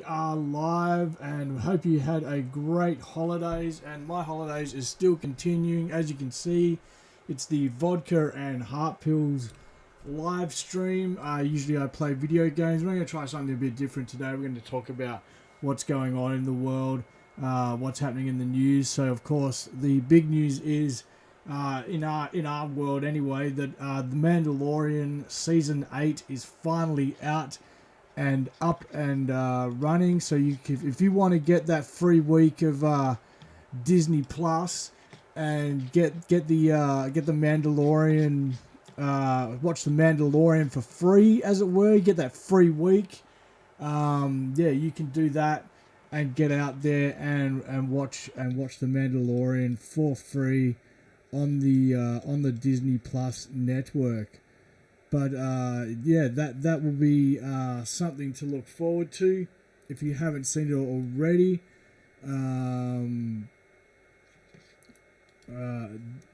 we are live and hope you had a great holidays, and my holidays is still continuing. As you can see, it's the Vodka and Heart Pills live stream. Usually I play video games. We're going to try something a bit different today. We're going to talk about what's going on in the world, what's happening in the news. So of course the big news is in our world anyway, that the Mandalorian season 8 is finally out and up and running. So if you want to get that free week of Disney Plus and get the Mandalorian, watch the Mandalorian for free, as it were, get that free week. You can do that and get out there and watch the Mandalorian for free on the Disney Plus network. But that will be something to look forward to if you haven't seen it already.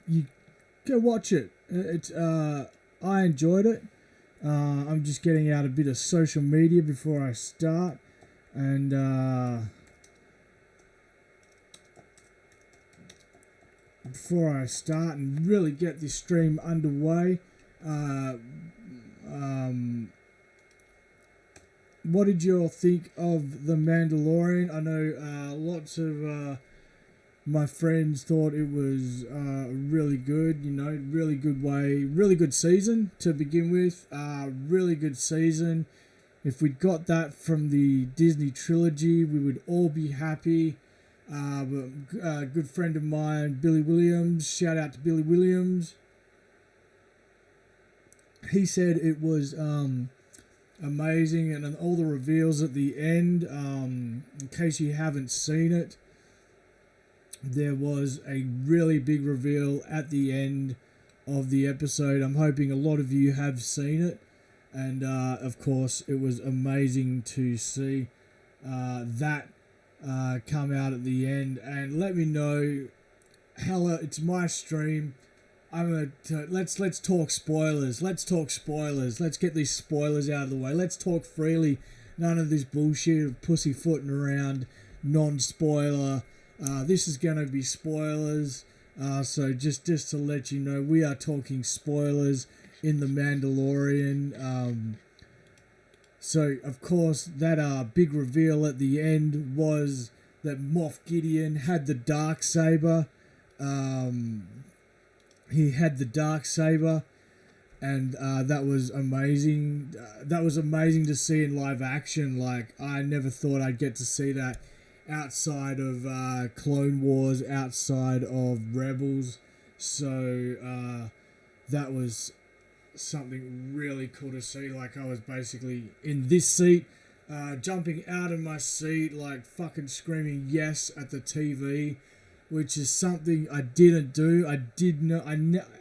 You go watch it. It's I enjoyed it. I'm just getting out a bit of social media before I start, and really get this stream underway. What did you all think of The Mandalorian? I know lots of my friends thought it was really good, really good season to begin with. Really good season. If we'd got that from the Disney trilogy, we would all be happy. But a good friend of mine, Billy Williams, shout out to Billy Williams. He said it was amazing, and all the reveals at the end. In case you haven't seen it, there was a really big reveal at the end of the episode. I'm hoping a lot of you have seen it, and of course it was amazing to see that come out at the end. And let me know, hella, it's my stream. Let's talk spoilers. Let's get these spoilers out of the way. Let's talk freely. None of this bullshit of pussyfooting around, non-spoiler. This is going to be spoilers. So just to let you know, we are talking spoilers in The Mandalorian. So of course that big reveal at the end was that Moff Gideon had the Darksaber. He had the Darksaber, and that was amazing. That was amazing to see in live action. Like, I never thought I'd get to see that outside of Clone Wars, outside of Rebels. So that was something really cool to see. Like, I was basically in this seat, jumping out of my seat, like fucking screaming yes at the TV, which is something I didn't do. You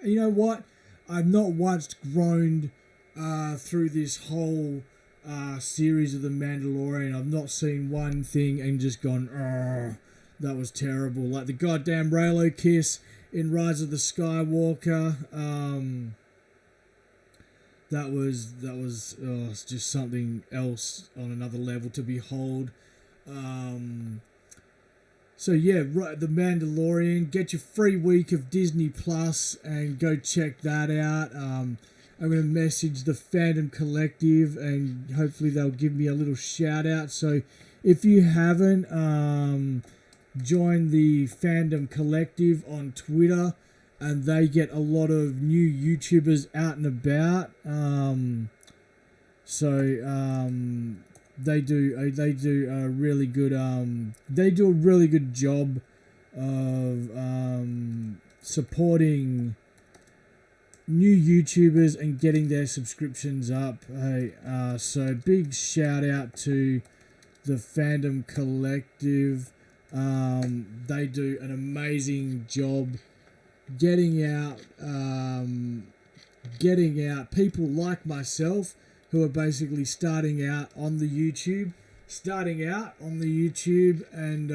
know what? I've not once groaned through this whole series of The Mandalorian. I've not seen one thing and just gone, oh, that was terrible. Like the goddamn Raylo kiss in Rise of the Skywalker. That was it's just something else on another level to behold. So yeah, right, The Mandalorian. Get your free week of Disney Plus and go check that out. I'm going to message the Fandom Collective and hopefully they'll give me a little shout out. So if you haven't, join the Fandom Collective on Twitter, and they get a lot of new YouTubers out and about. They do a really good job of supporting new YouTubers and getting their subscriptions up. So big shout out to the Fandom Collective. They do an amazing job getting out people like myself who are basically starting out on the YouTube and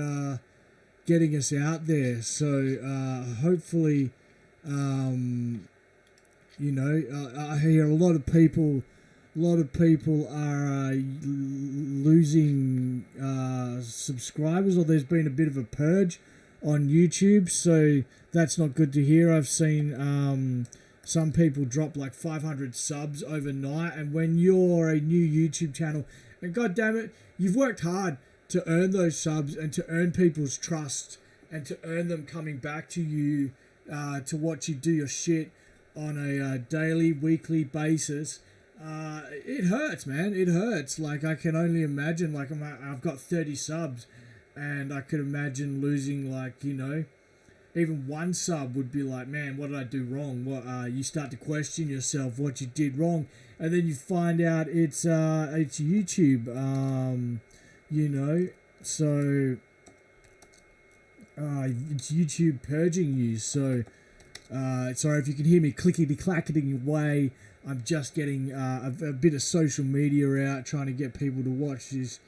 getting us out there. So hopefully, I hear a lot of people are losing subscribers, or there's been a bit of a purge on YouTube, so that's not good to hear. I've seen some people drop like 500 subs overnight, and when you're a new YouTube channel, and god damn it, you've worked hard to earn those subs and to earn people's trust and to earn them coming back to you to watch you do your shit on a daily, weekly basis. It hurts, man. It hurts. Like, I can only imagine, like, I've got 30 subs, and I could imagine losing, like, you know, even one sub would be like, man, what did I do wrong? What you start to question yourself, what you did wrong, and then you find out it's YouTube, you know, so it's YouTube purging you. So sorry if you can hear me clickety-clacketing away. I'm just getting a bit of social media out, trying to get people to watch this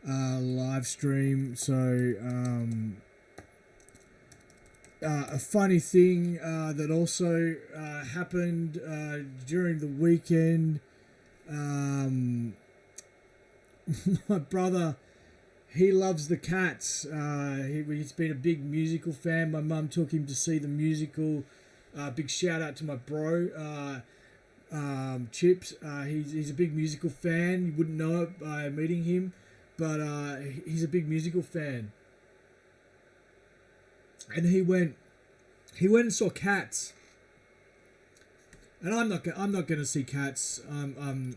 live stream. So a funny thing that also happened during the weekend, my brother, he loves the Cats. He's been a big musical fan. My mum took him to see the musical. Big shout out to my bro, Chips. He's a big musical fan. You wouldn't know it by meeting him, but he's a big musical fan. And he went and saw Cats. And I'm not going to see Cats.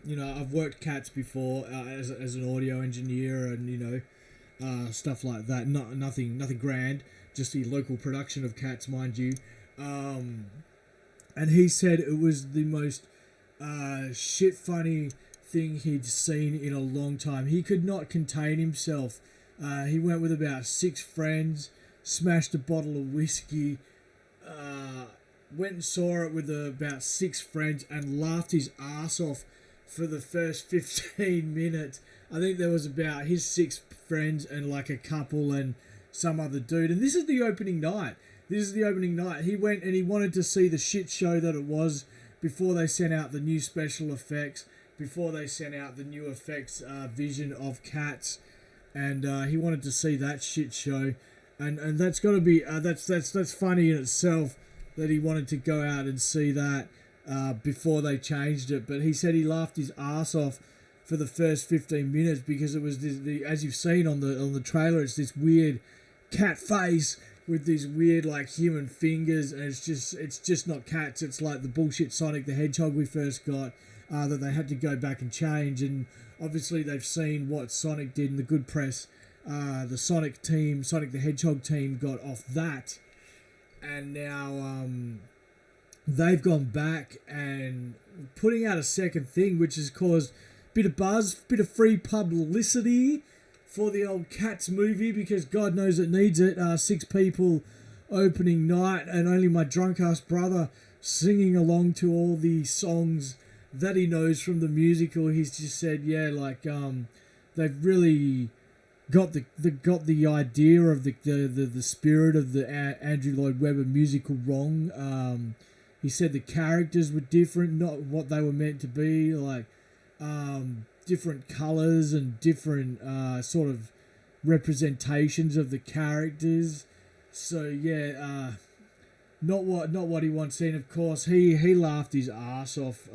You know, I've worked Cats before as an audio engineer, and you know, stuff like that. Nothing grand. Just the local production of Cats, mind you. And he said it was the most shit funny thing he'd seen in a long time. He could not contain himself. He went with about 6 friends, smashed a bottle of whiskey, went and saw it with about 6 friends, and laughed his ass off for the first 15 minutes. I think there was about his 6 friends and like a couple and some other dude. And this is the opening night. He went and he wanted to see the shit show that it was before they sent out the new special effects, before they sent out the new effects vision of Cats. And he wanted to see that shit show. And that's got to be that's funny in itself that he wanted to go out and see that before they changed it. But he said he laughed his ass off for the first 15 minutes because it was the as you've seen on the trailer, it's this weird cat face with these weird like human fingers, and it's just not cats. It's like the bullshit Sonic the Hedgehog we first got that they had to go back and change. And obviously they've seen what Sonic did in the good press. The Sonic the Hedgehog team got off that, and now they've gone back and putting out a second thing, which has caused a bit of buzz, bit of free publicity for the old Cats movie, because God knows it needs it. 6 people opening night, and only my drunk ass brother singing along to all the songs that he knows from the musical. He's just said, yeah, like they've really got the idea of the spirit of the Andrew Lloyd Webber musical wrong. He said the characters were different, not what they were meant to be, like different colours and different sort of representations of the characters. So yeah, not what he wants seen. Of course, he laughed his ass off.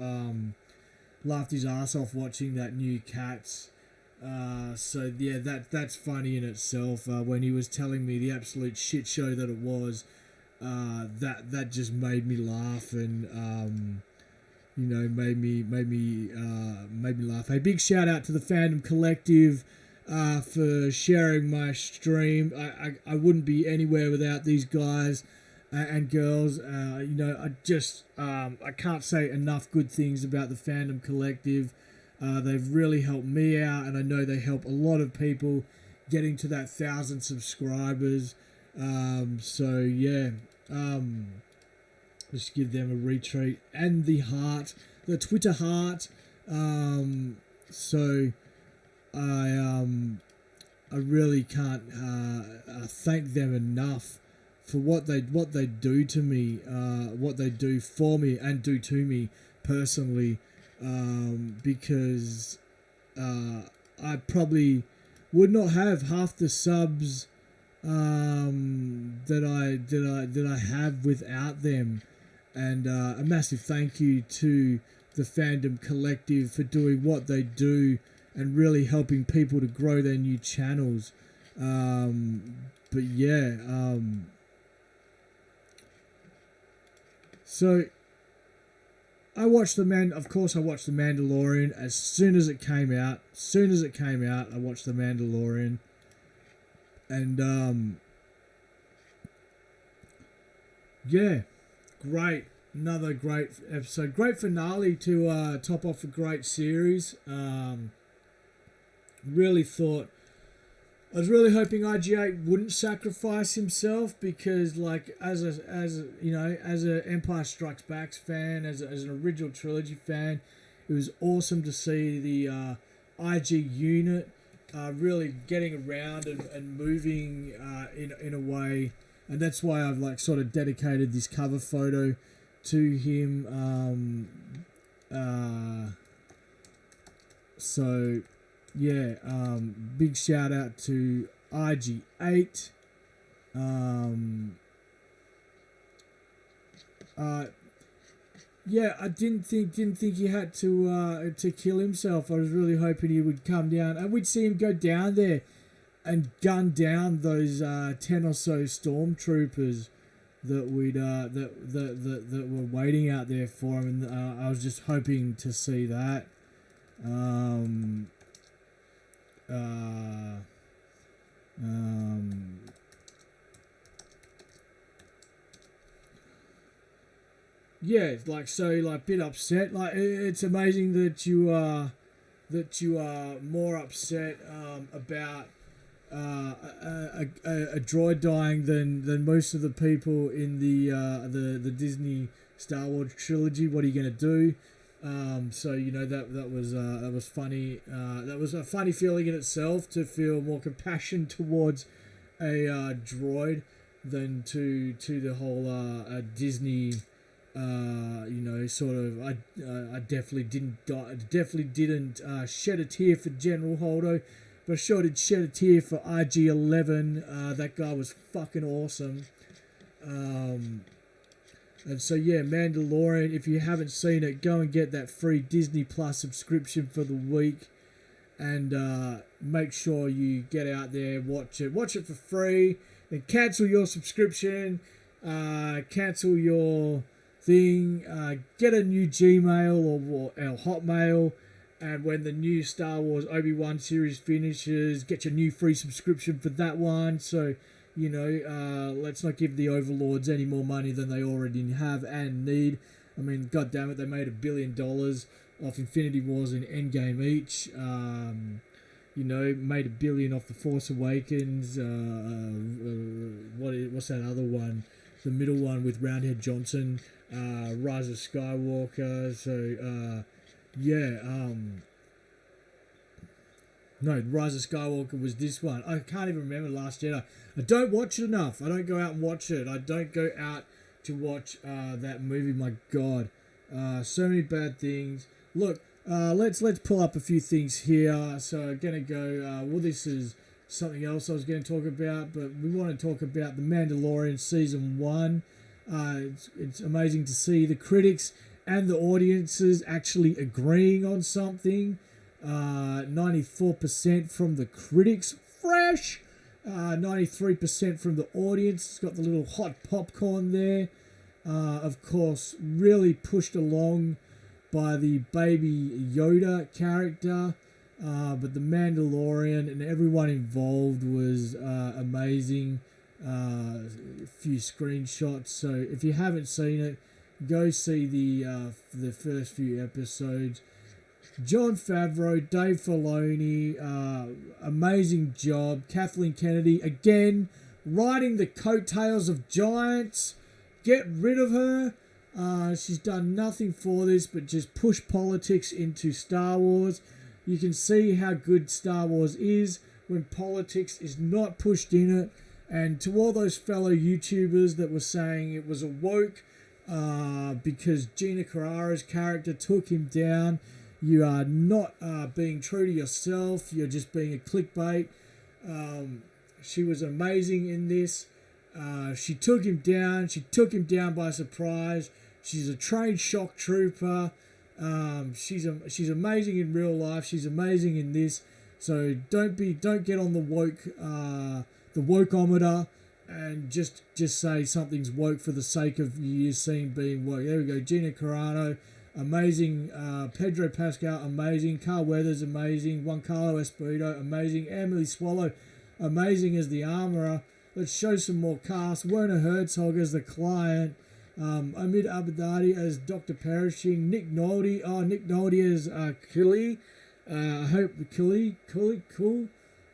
Laughed his ass off watching that new Cats. So yeah, that's funny in itself. When he was telling me the absolute shit show that it was, that just made me laugh, and you know, made me laugh. Hey, big shout out to the Fandom Collective for sharing my stream. I wouldn't be anywhere without these guys and girls. You know, I can't say enough good things about the Fandom Collective. They've really helped me out, and I know they help a lot of people getting to that 1,000 subscribers. So yeah, just give them a retweet and the heart, the Twitter heart. So I really can't thank them enough for what they do to me, what they do for me and do to me personally. Because I probably would not have half the subs that I have without them. And a massive thank you to the Fandom Collective for doing what they do and really helping people to grow their new channels. But yeah, so I watched Of course, I watched The Mandalorian as soon as it came out. I watched The Mandalorian, and yeah, great. Another great episode. Great finale to top off a great series. Really thought. I was really hoping IG8 wouldn't sacrifice himself because, like, as a Empire Strikes Back fan, as an original trilogy fan, it was awesome to see the IG unit really getting around and moving in a way, and that's why I've like sort of dedicated this cover photo to him. So yeah, big shout out to IG8. Yeah, I didn't think he had to kill himself. I was really hoping he would come down and we'd see him go down there and gun down those 10 or so stormtroopers that that were waiting out there for him. And I was just hoping to see that. Yeah, like so, like bit upset. Like it's amazing that you are more upset about a droid dying than most of the people in the Disney Star Wars trilogy. What are you gonna do? So you know that was funny. That was a funny feeling in itself to feel more compassion towards a droid than to the whole Disney. Sort of. I definitely didn't shed a tear for General Holdo, but I sure did shed a tear for IG-11. That guy was fucking awesome. And so yeah, Mandalorian, if you haven't seen it, go and get that free Disney Plus subscription for the week, and make sure you get out there, watch it for free, then cancel your subscription, cancel your thing, get a new Gmail or Hotmail, and when the new Star Wars Obi-Wan series finishes, get your new free subscription for that one. So let's not give the overlords any more money than they already have and need. I mean, god damn it, they made $1 billion off Infinity Wars and Endgame each. Made $1 billion off The Force Awakens. What's that other one? The middle one with Roundhead Johnson, Rise of Skywalker. So no, Rise of Skywalker was this one. I can't even remember Last Jedi. I don't watch it enough. I don't go out and watch it. I don't go out to watch that movie. My God, so many bad things. Look, let's pull up a few things here. So I'm gonna go. This is something else I was going to talk about, but we want to talk about The Mandalorian Season 1. It's amazing to see the critics and the audiences actually agreeing on something. 94% from the critics, fresh. 93% from the audience. It's got the little hot popcorn there. Of course, really pushed along by the Baby Yoda character. But The Mandalorian and everyone involved was amazing. A few screenshots. So if you haven't seen it, go see the first few episodes. Jon Favreau, Dave Filoni, amazing job. Kathleen Kennedy, again, riding the coattails of giants. Get rid of her. She's done nothing for this but just push politics into Star Wars. You can see how good Star Wars is when politics is not pushed in it. And to all those fellow YouTubers that were saying it was a woke because Gina Carrera's character took him down, You are not being true to yourself. You're just being a clickbait. She was amazing in this. She took him down. She took him down by surprise. She's a trained shock trooper. She's amazing in real life. She's amazing in this. So don't get on the wokeometer and just say something's woke for the sake of you seen being woke. There we go. Gina Carano, amazing. Pedro Pascal, amazing. Carl Weathers, amazing. Juan Carlo Esposito, amazing. Emily Swallow, amazing as the armorer. Let's show some more cast. Werner Herzog as the client. Omid Abadati as Dr. Perishing. Nick Nolte. Nick Nolte as Kili. I hope Kili. Cool.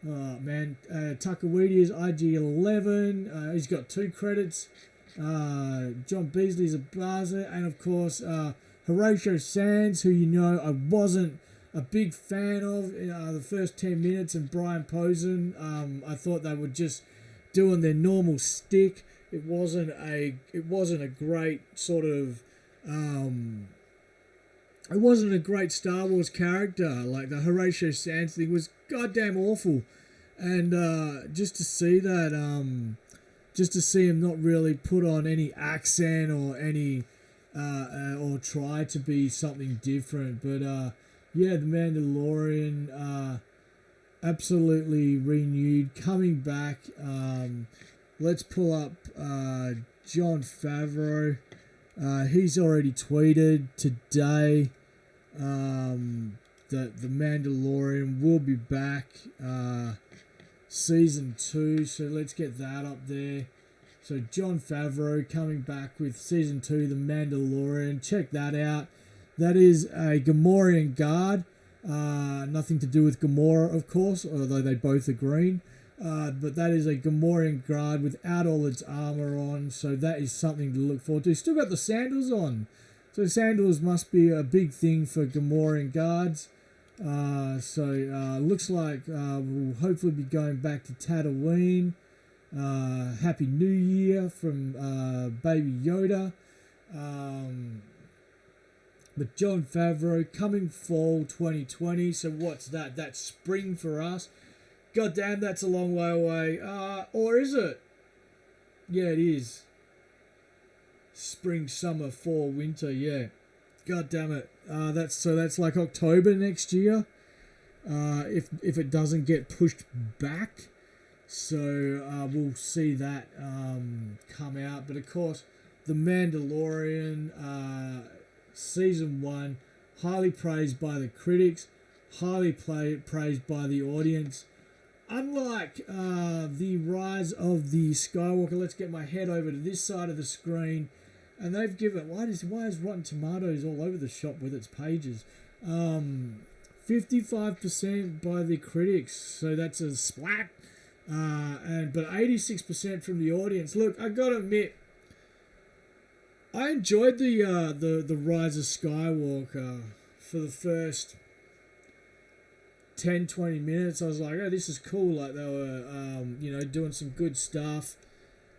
Oh, man. Tucker Weedy is IG-11. He's got 2 credits. John Beasley's a Baza. And, of course, Horatio Sands, who I wasn't a big fan of the first 10 minutes, and Brian Posen. I thought they were just doing their normal stick. It wasn't a great sort of it wasn't a great Star Wars character. Like the Horatio Sands thing was goddamn awful, and just to see that, just to see him not really put on any accent or any or try to be something different. But yeah, the Mandalorian absolutely renewed, coming back. Let's pull up Jon Favreau. He's already tweeted today that the Mandalorian will be back season 2. So let's get that up there. So Jon Favreau coming back with season 2, The Mandalorian. Check that out. That is a Gamorrean guard. Nothing to do with Gamora, of course, although they both are green. But that is a Gamorrean guard without all its armor on, so that is something to look forward to. Still got the sandals on, so sandals must be a big thing for Gamorrean guards. Looks like we'll hopefully be going back to Tatooine. Happy New Year from Baby Yoda. But Jon Favreau coming fall 2020. So what's that? That's spring for us. God damn, that's a long way away. Or is it? Yeah, it is. Spring, summer, fall, winter, yeah. God damn it. That's like October next year. If it doesn't get pushed back. So we'll see that come out. But of course, The Mandalorian season 1, highly praised by the critics, highly praised by the audience. Unlike the Rise of the Skywalker, let's get my head over to this side of the screen, and they've given, why is Rotten Tomatoes all over the shop with its pages? 55% by the critics, so that's a splat, but 86% from the audience. Look, I gotta admit, I enjoyed the Rise of Skywalker for the first 10-20 minutes. I was like, oh, this is cool. Like they were doing some good stuff,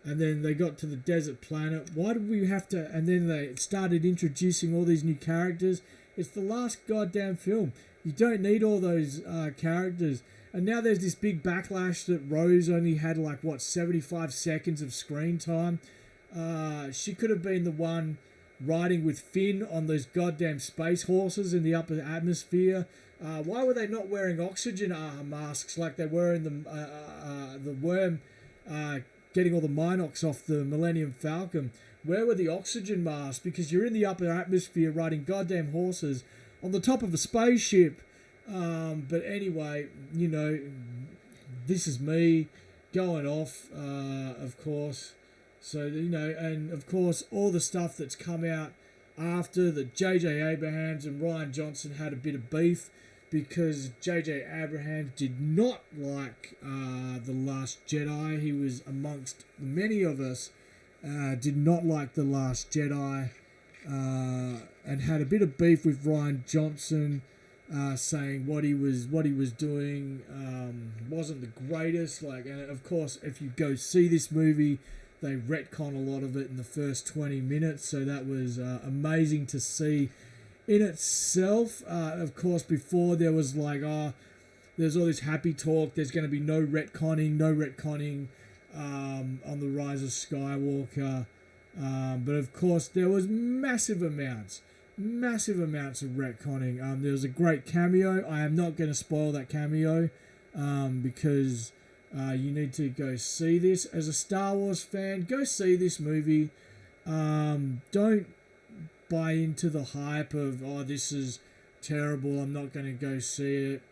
and then they got to the desert planet. Why did we have to? And then they started introducing all these new characters. It's the last goddamn film. You don't need all those characters. And now there's this big backlash that Rose only had 75 seconds of screen time. She could have been the one riding with Finn on those goddamn space horses in the upper atmosphere. Why were they not wearing oxygen masks like they were in the worm getting all the Minox off the Millennium Falcon? Where were the oxygen masks? Because you're in the upper atmosphere riding goddamn horses on the top of a spaceship. But anyway, this is me going off, of course. So, and of course, all the stuff that's come out after that, J.J. Abrams and Rian Johnson had a bit of beef because J.J. Abrams did not like The Last Jedi. He was amongst many of us, did not like The Last Jedi, and had a bit of beef with Rian Johnson, saying what he was doing wasn't the greatest. And of course, if you go see this movie, they retcon a lot of it in the first 20 minutes, so that was amazing to see in itself, of course, before there was like, there's all this happy talk. There's going to be no retconning on the Rise of Skywalker. But of course, there was massive amounts of retconning. There was a great cameo. I am not going to spoil that cameo because you need to go see this. As a Star Wars fan, go see this movie. Don't buy into the hype of, oh, this is terrible, I'm not going to go see it.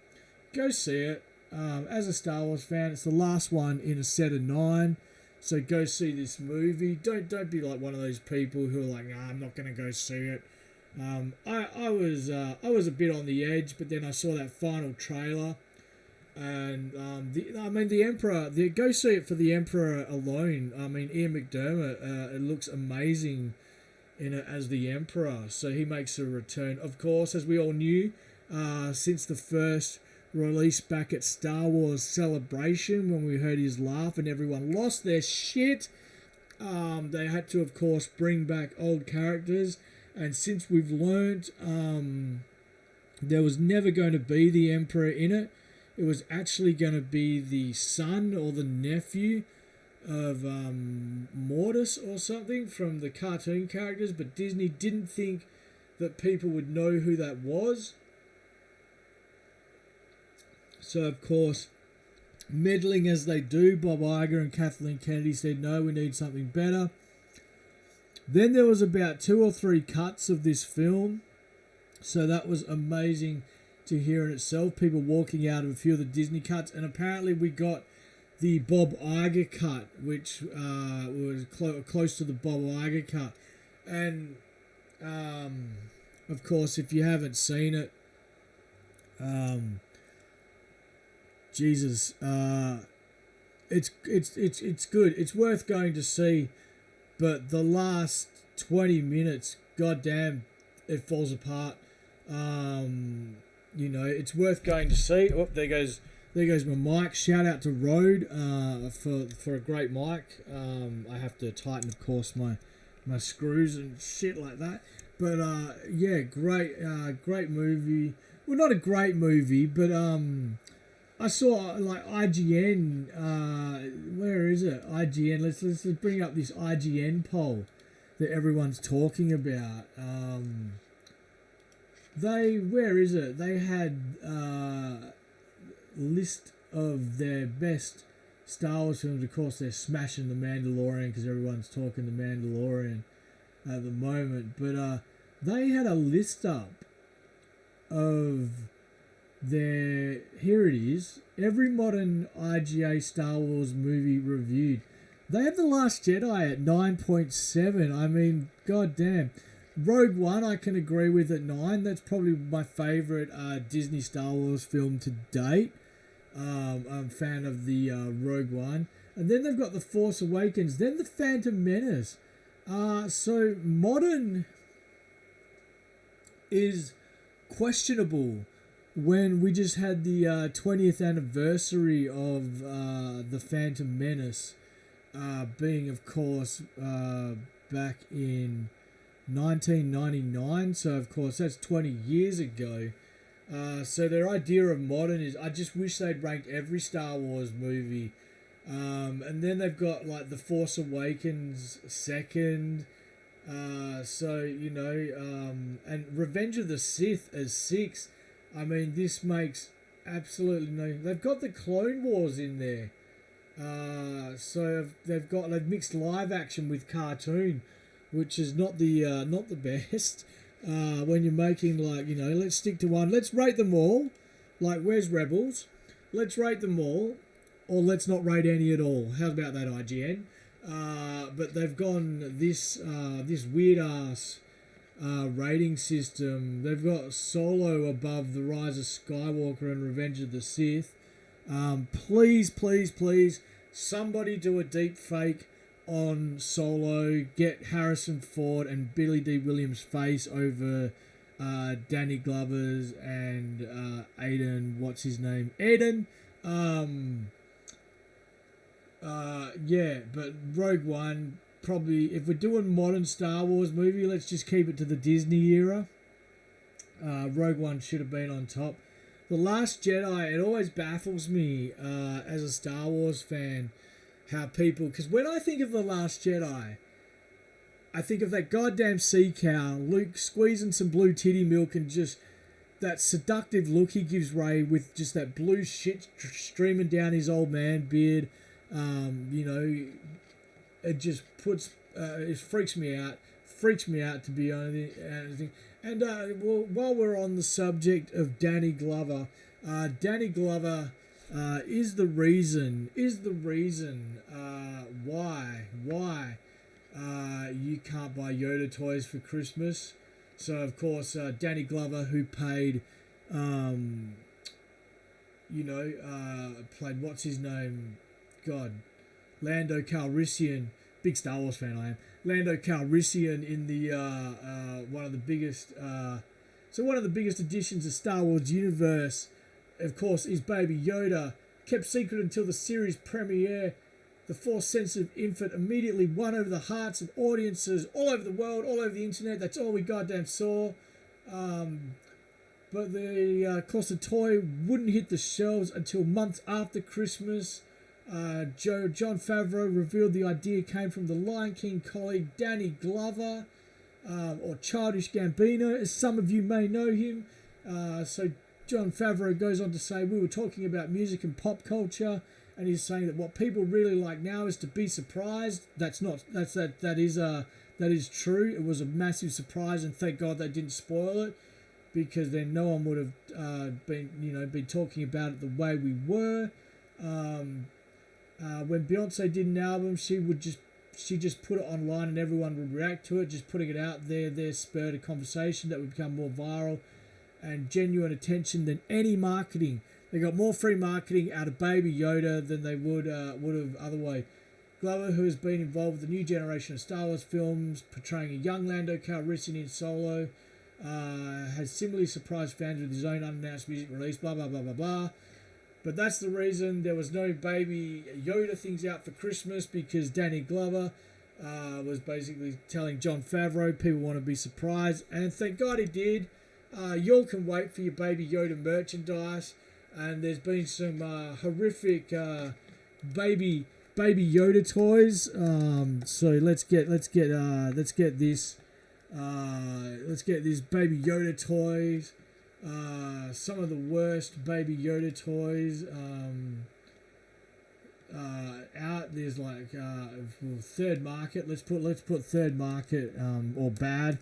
Go see it. As a Star Wars fan, it's the last one in a set of 9. So go see this movie. Don't be like one of those people who are like, nah, I'm not going to go see it. I was a bit on the edge, but then I saw that final trailer, and the Emperor. Go see it for the Emperor alone. I mean, Ian McDermott. It looks amazing in it as the Emperor. So he makes a return, of course, as we all knew, since the first release back at Star Wars Celebration, when we heard his laugh and everyone lost their shit. They had to, of course, bring back old characters, and since we've learnt there was never going to be the Emperor in it, it was actually going to be the son or the nephew of Mortis or something from the cartoon characters, but Disney didn't think that people would know who that was. So, of course, meddling as they do, Bob Iger and Kathleen Kennedy said, no, we need something better. Then there was about 2 or 3 cuts of this film. So that was amazing to hear in itself. People walking out of a few of the Disney cuts. And apparently we got the Bob Iger cut, which was close to the Bob Iger cut. And, of course, if you haven't seen it, Jesus, it's good. It's worth going to see, but the last 20 minutes, goddamn, it falls apart. It's worth going to see. Oh, there goes my mic. Shout out to Rode for a great mic. I have to tighten, of course, my screws and shit like that. But yeah, great movie. Well, not a great movie, but I saw like IGN. Where is it? IGN. Let's bring up this IGN poll that everyone's talking about. Where is it? They had list of their best Star Wars films. Of course, they're smashing the Mandalorian because everyone's talking the Mandalorian at the moment. But they had a list up of their, here it is, every modern IGA Star Wars movie reviewed. They have The Last Jedi at 9.7. I mean, goddamn. Rogue One I can agree with at 9. That's probably my favourite Disney Star Wars film to date. I'm a fan of the Rogue One. And then they've got The Force Awakens. Then The Phantom Menace. So modern is questionable when we just had the 20th anniversary of The Phantom Menace being, of course, back in 1999. So, of course, that's 20 years ago. So their idea of modern is, I just wish they'd ranked every Star Wars movie. And then they've got, like, The Force Awakens second. And Revenge of the Sith as 6. I mean, this makes absolutely no... They've got the Clone Wars in there. So they've mixed live action with cartoon, which is not the best. When you're making, like, let's stick to one. Let's rate them all. Like, where's Rebels? Let's rate them all. Or let's not rate any at all. How about that, IGN? But they've gone this weird-ass rating system. They've got Solo above The Rise of Skywalker and Revenge of the Sith. Please, somebody do a deep fake on Solo. Get Harrison Ford and Billy D. Williams' face over Danny Glover's and Aiden. What's his name? Aiden. Yeah, but Rogue One, probably, if we're doing modern Star Wars movie, let's just keep it to the Disney era. Rogue One should have been on top. The Last Jedi, it always baffles me as a Star Wars fan how people... Because when I think of The Last Jedi, I think of that goddamn sea cow, Luke squeezing some blue titty milk and just that seductive look he gives Rey with just that blue shit streaming down his old man beard. It just puts... it freaks me out. Freaks me out, to be honest. And while we're on the subject of Danny Glover, Danny Glover is the reason why you can't buy Yoda toys for Christmas. So of course Danny Glover, who played played what's his name, Lando Calrissian. Big Star Wars fan I am. Lando Calrissian in the one of the biggest additions of Star Wars universe, of course, is Baby Yoda. Kept secret until the series premiere. The Force-sensitive infant immediately won over the hearts of audiences all over the world, all over the internet. That's all we goddamn saw. But of course, the toy wouldn't hit the shelves until months after Christmas. Jon Favreau revealed the idea came from the Lion King colleague Danny Glover, or Childish Gambino, as some of you may know him. So Jon Favreau goes on to say, we were talking about music and pop culture, and he's saying that what people really like now is to be surprised. That is true. It was a massive surprise, and thank God they didn't spoil it, because then no one would have been talking about it the way we were. When Beyonce did an album, she just put it online and everyone would react to it. Just putting it out there spurred a conversation that would become more viral and genuine attention than any marketing. They got more free marketing out of Baby Yoda than they would have otherwise. Glover, who has been involved with the new generation of Star Wars films, portraying a young Lando Calrissian in Solo, has similarly surprised fans with his own unannounced music release. Blah blah blah blah blah. But that's the reason there was no Baby Yoda things out for Christmas, because Danny Glover was basically telling Jon Favreau people want to be surprised, and thank God he did. You all can wait for your Baby Yoda merchandise, and there's been some horrific baby Yoda toys. So let's get this Baby Yoda toys. Some of the worst Baby Yoda toys out. There's like Third Market. Let's put Third Market or bad.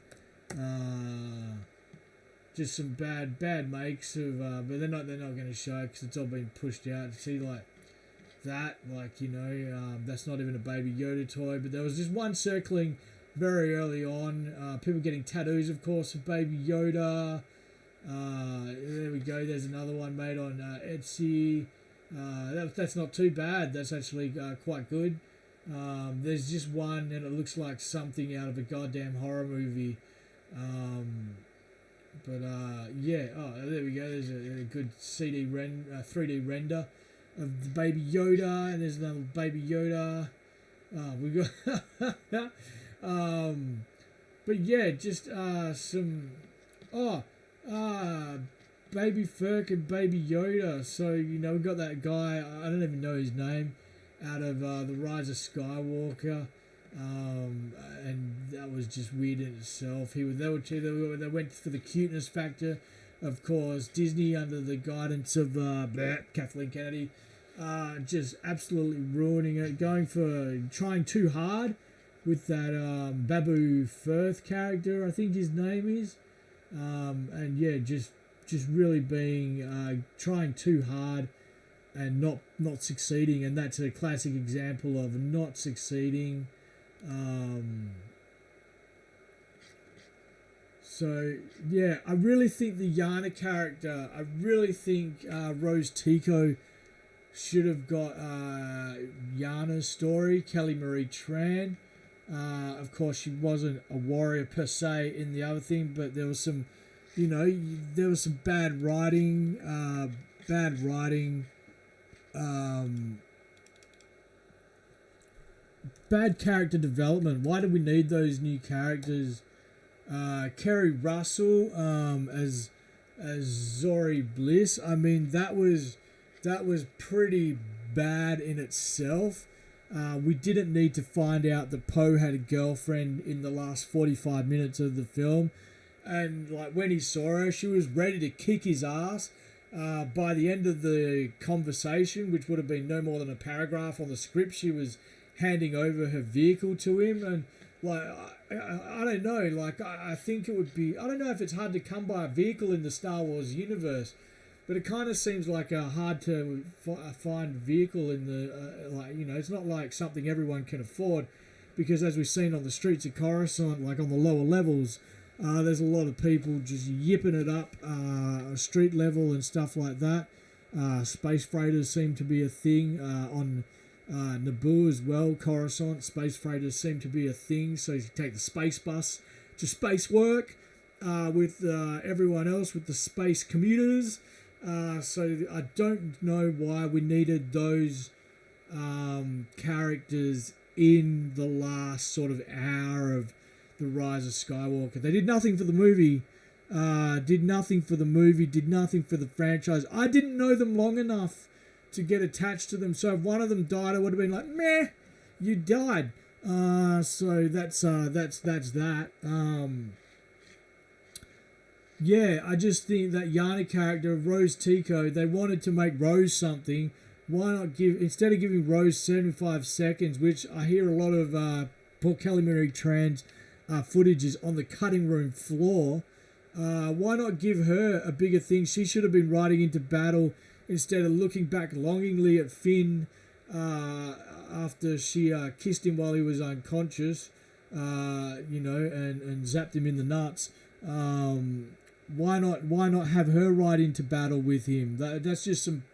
Just some bad makes of, but they're not going to show because it's all been pushed out. See like that, that's not even a Baby Yoda toy. But there was just one circling very early on. People getting tattoos, of course, of Baby Yoda. There we go. There's another one made on Etsy. That's not too bad. That's actually quite good. There's just one, and it looks like something out of a goddamn horror movie. Yeah. Oh, there we go. There's a good 3D render of the Baby Yoda, and there's another Baby Yoda. We got. But yeah, just some. Baby Ferk and Baby Yoda. So, we got that guy, I don't even know his name, out of The Rise of Skywalker. And that was just weird in itself. They went for the cuteness factor. Of course, Disney, under the guidance of Kathleen Kennedy, just absolutely ruining it, trying too hard with that Babu Firth character, I think his name is. And yeah, just really being trying too hard and not succeeding, and that's a classic example of not succeeding. So yeah, I really think the Yana character, I really think Rose Tico should have got Yana's story, Kelly Marie Tran. Of course, she wasn't a warrior per se in the other thing, but there was some, there was some bad writing, bad character development. Why do we need those new characters Kerry Russell as Zori Bliss. I mean, that was pretty bad in itself. We didn't need to find out that Poe had a girlfriend in the last 45 minutes of the film. And like when he saw her, she was ready to kick his ass. By the end of the conversation, which would have been no more than a paragraph on the script, she was handing over her vehicle to him. And like, I don't know, like I think it would be, I don't know if it's hard to come by a vehicle in the Star Wars universe, but it kind of seems like a hard to find vehicle in the, like, you know, it's not like something everyone can afford, because as we've seen on the streets of Coruscant, like on the lower levels, there's a lot of people just yipping it up, street level and stuff like that. Space freighters seem to be a thing on Naboo as well. Coruscant, space freighters seem to be a thing. So you take the space bus to space work with everyone else with the space commuters. So I don't know why we needed those characters in the last sort of hour of The Rise of Skywalker. They did nothing for the movie, did nothing for the franchise. I didn't know them long enough to get attached to them, so if one of them died, I would have been like, meh, you died. So that's that. Yeah, I just think that Yana character, Rose Tico, they wanted to make Rose something. Why not instead of giving Rose 75 seconds, which I hear a lot of Paul Kelly Marie Trans footage is on the cutting room floor, why not give her a bigger thing? She should have been riding into battle instead of looking back longingly at Finn after she kissed him while he was unconscious, and zapped him in the nuts. Why not have her ride into battle with him? That's just some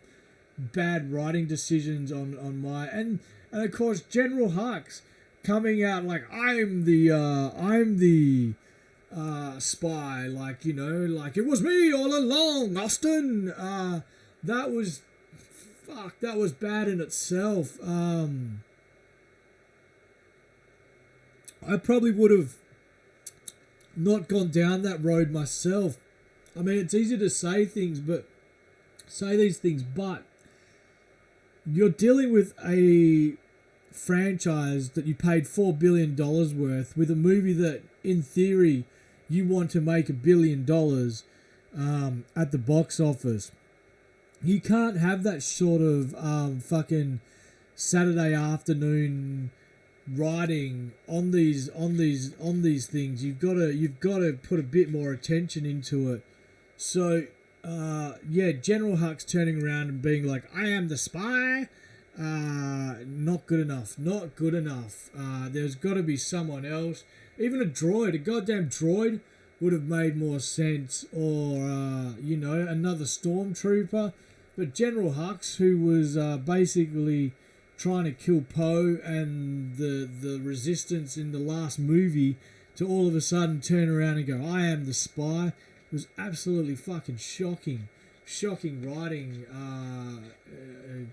bad writing decisions on my and of course General Hux coming out like I'm the spy, like, you know, like it was me all along, Austin. That was bad in itself. I probably would have not gone down that road myself. I mean, it's easy to say these things, but you're dealing with a franchise that you paid $4 billion worth with a movie that, in theory, you want to make $1 billion at the box office. You can't have that sort of fucking Saturday afternoon writing on these things. You've got to put a bit more attention into it. So General Hux turning around and being like, I am the spy, not good enough. There's got to be someone else. Even a goddamn droid would have made more sense, or another stormtrooper. But General Hux, who was basically trying to kill Poe and the resistance in the last movie, to all of a sudden turn around and go, I am the spy, was absolutely fucking shocking writing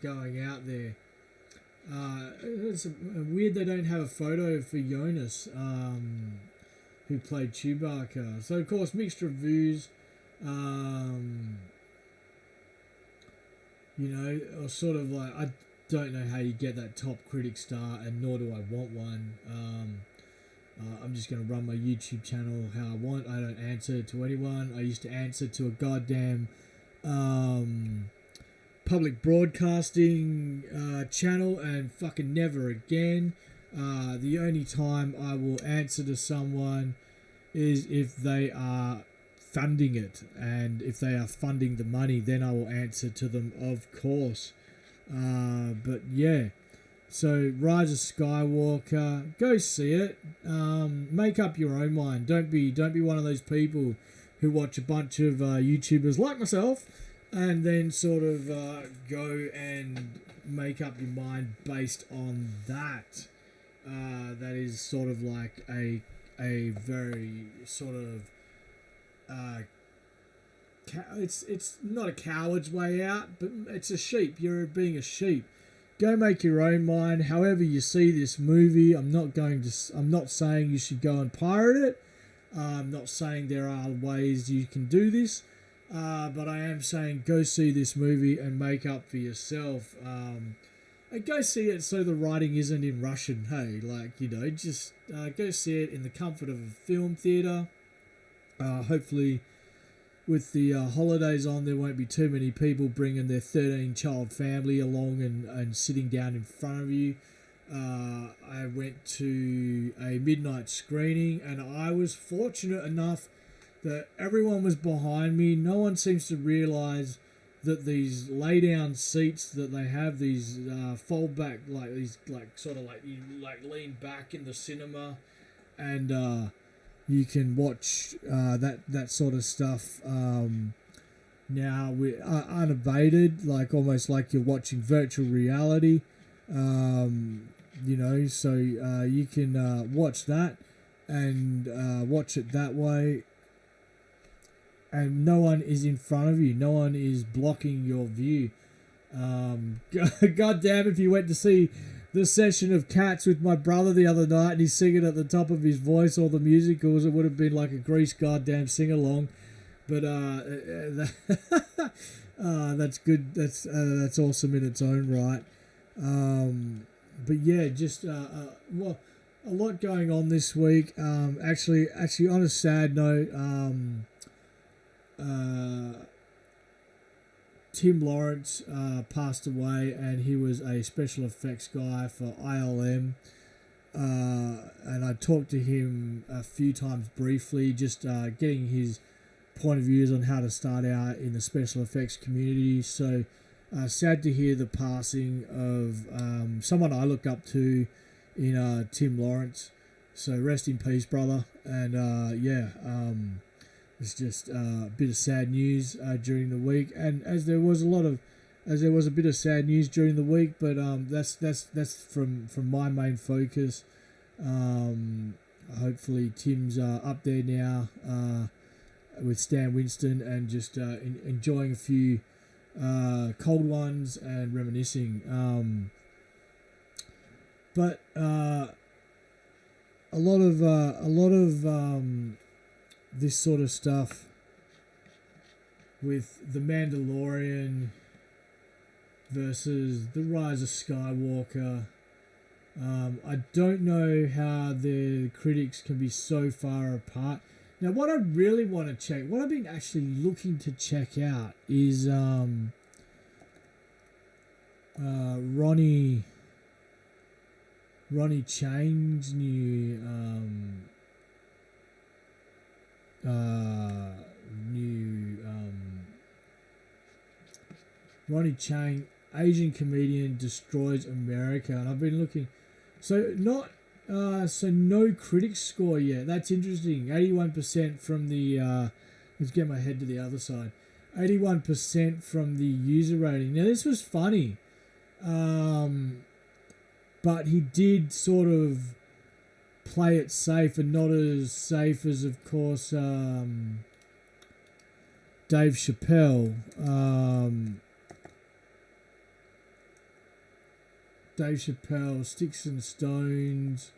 going out there. It's weird they don't have a photo for Jonas, who played Chewbacca. So of course, mixed reviews. Or sort of like, I don't know how you get that top critic star, and nor do I want one. I'm just going to run my YouTube channel how I want. I don't answer to anyone. I used to answer to a goddamn public broadcasting channel, and fucking never again. The only time I will answer to someone is if they are funding it, and if they are funding the money, then I will answer to them, of course. But yeah, so Rise of Skywalker, go see it. Make up your own mind. Don't be one of those people who watch a bunch of YouTubers like myself and then sort of go and make up your mind based on that. That is sort of like a very sort of it's not a coward's way out, but it's a sheep. You're being a sheep. Go make your own mind. However you see this movie, I'm not saying you should go and pirate it. I'm not saying there are ways you can do this, but I am saying go see this movie and make up for yourself. And go see it so the writing isn't in Russian. Hey, just go see it in the comfort of a film theatre. Hopefully, with the holidays on, there won't be too many people bringing their 13-child family along and sitting down in front of you. I went to a midnight screening, and I was fortunate enough that everyone was behind me. No one seems to realise that these lay down seats that they have, these fold back, you lean back in the cinema, and you can watch that sort of stuff now unabated, almost like you're watching virtual reality. So you can watch that and watch it that way, and no one is in front of you, no one is blocking your view. God damn, if you went to see the session of Cats with my brother the other night and he's singing at the top of his voice all the musicals, it would have been like a Grease goddamn sing-along. But that's good. That's awesome in its own right. But yeah, just a lot going on this week. Actually, on a sad note, Tim Lawrence passed away, and he was a special effects guy for ILM. And I talked to him a few times briefly, just getting his point of views on how to start out in the special effects community. So sad to hear the passing of someone I look up to in Tim Lawrence. So rest in peace, brother. And it's just a bit of sad news during the week, and as there was a bit of sad news during the week, but that's from my main focus. Hopefully Tim's up there now with Stan Winston and just enjoying a few cold ones and reminiscing. But a lot of this sort of stuff with the Mandalorian versus the Rise of Skywalker. I don't know how the critics can be so far apart. Now, what I really want to check, what I've been actually looking to check out is Ronnie Chang's new Ronnie Chang, Asian comedian destroys America, and I've been looking. So no critics score yet. That's interesting. 81% from the let's get my head to the other side. 81% from the user rating. Now this was funny, but he did sort of play it safe, and not as safe as, of course, Dave Chappelle. Dave Chappelle, Sticks and Stones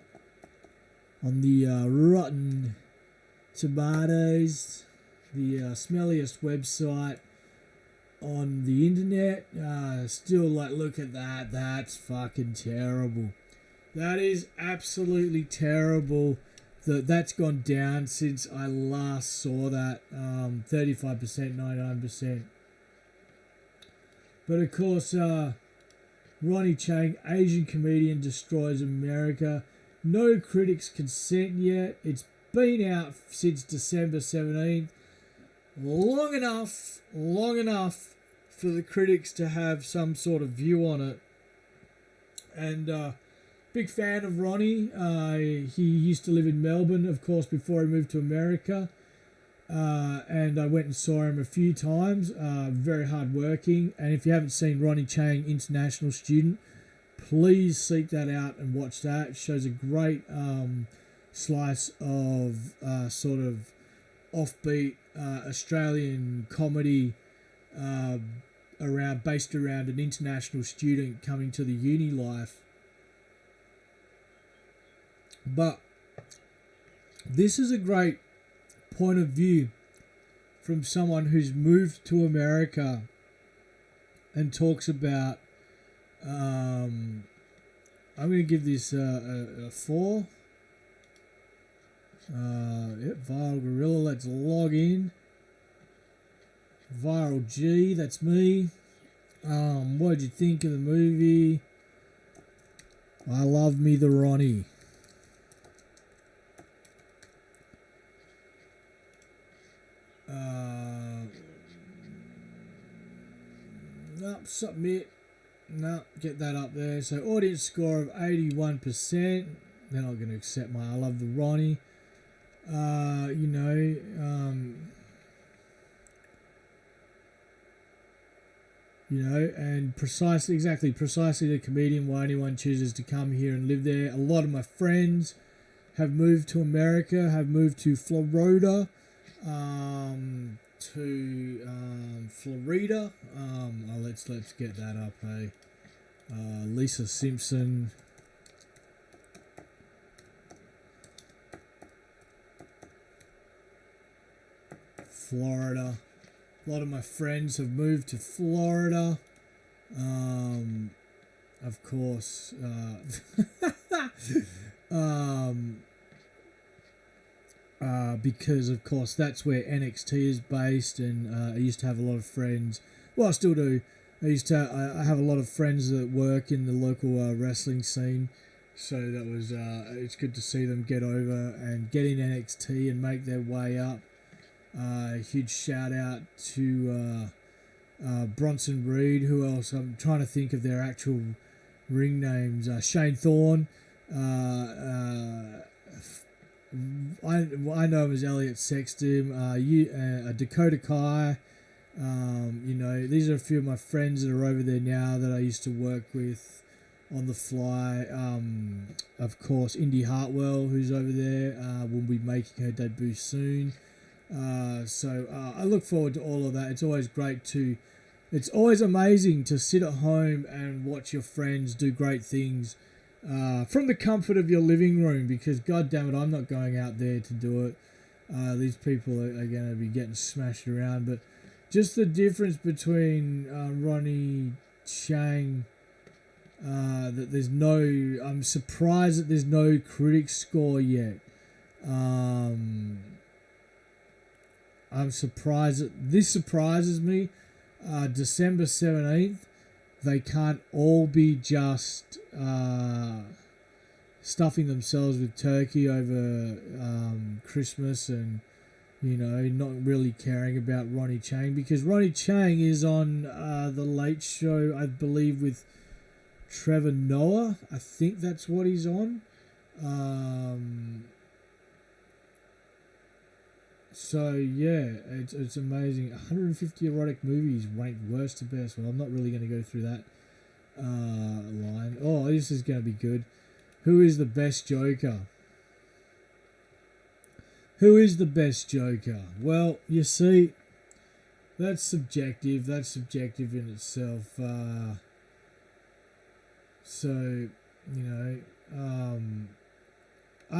on the Rotten Tomatoes, the smelliest website on the internet. Still, look at that. That's fucking terrible. That is absolutely terrible. That's gone down since I last saw that. 35%, 99%. But of course, Ronnie Chang, Asian comedian, destroys America. No critics consent yet. It's been out since December 17th. Long enough for the critics to have some sort of view on it. And big fan of Ronnie. He used to live in Melbourne, of course, before he moved to America. And I went and saw him a few times. Very hard working. And if you haven't seen Ronnie Chang, International Student, please seek that out and watch that. It shows a great slice of sort of offbeat Australian comedy based around an international student coming to the uni life. But this is a great point of view from someone who's moved to America and talks about. I'm going to give this a 4. Viral Gorilla, let's log in. Viral G, that's me. What did you think of the movie? I love me the Ronnie. No, submit. No, get that up there. So audience score of 81%. They're not going to accept my I love the Ronnie. And precisely the comedian why anyone chooses to come here and live there. A lot of my friends have moved to America, have moved to Florida, Florida. Let's get that up. Hey, Lisa Simpson. Florida. A lot of my friends have moved to Florida. Of course. Because of course that's where NXT is based, and I used to have a lot of friends. Well, I still do. I have a lot of friends that work in the local wrestling scene, so that was it's good to see them get over and get in NXT and make their way up. Huge shout out to Bronson Reed. Who else? I'm trying to think of their actual ring names. Shane Thorne. I know him as Elliot Sexton. Dakota Kai. These are a few of my friends that are over there now that I used to work with on the fly. Of course, Indy Hartwell, who's over there, will be making her debut soon. So I look forward to all of that. It's always amazing to sit at home and watch your friends do great things from the comfort of your living room, because God damn it, I'm not going out there to do it. These people are going to be getting smashed around. But just the difference between Ronnie Chang, that there's no, I'm surprised that there's no critic score yet. I'm surprised that this surprises me. December 17th, they can't all be just stuffing themselves with turkey over Christmas and, not really caring about Ronnie Chang, because Ronnie Chang is on The Late Show, I believe, with Trevor Noah. I think that's what he's on. So yeah, it's amazing. 150 erotic movies ranked worst to best. Well, I'm not really going to go through that line. Oh, this is going to be good. Who is the best Joker? Who is the best Joker? Well, you see, that's subjective. That's subjective in itself. I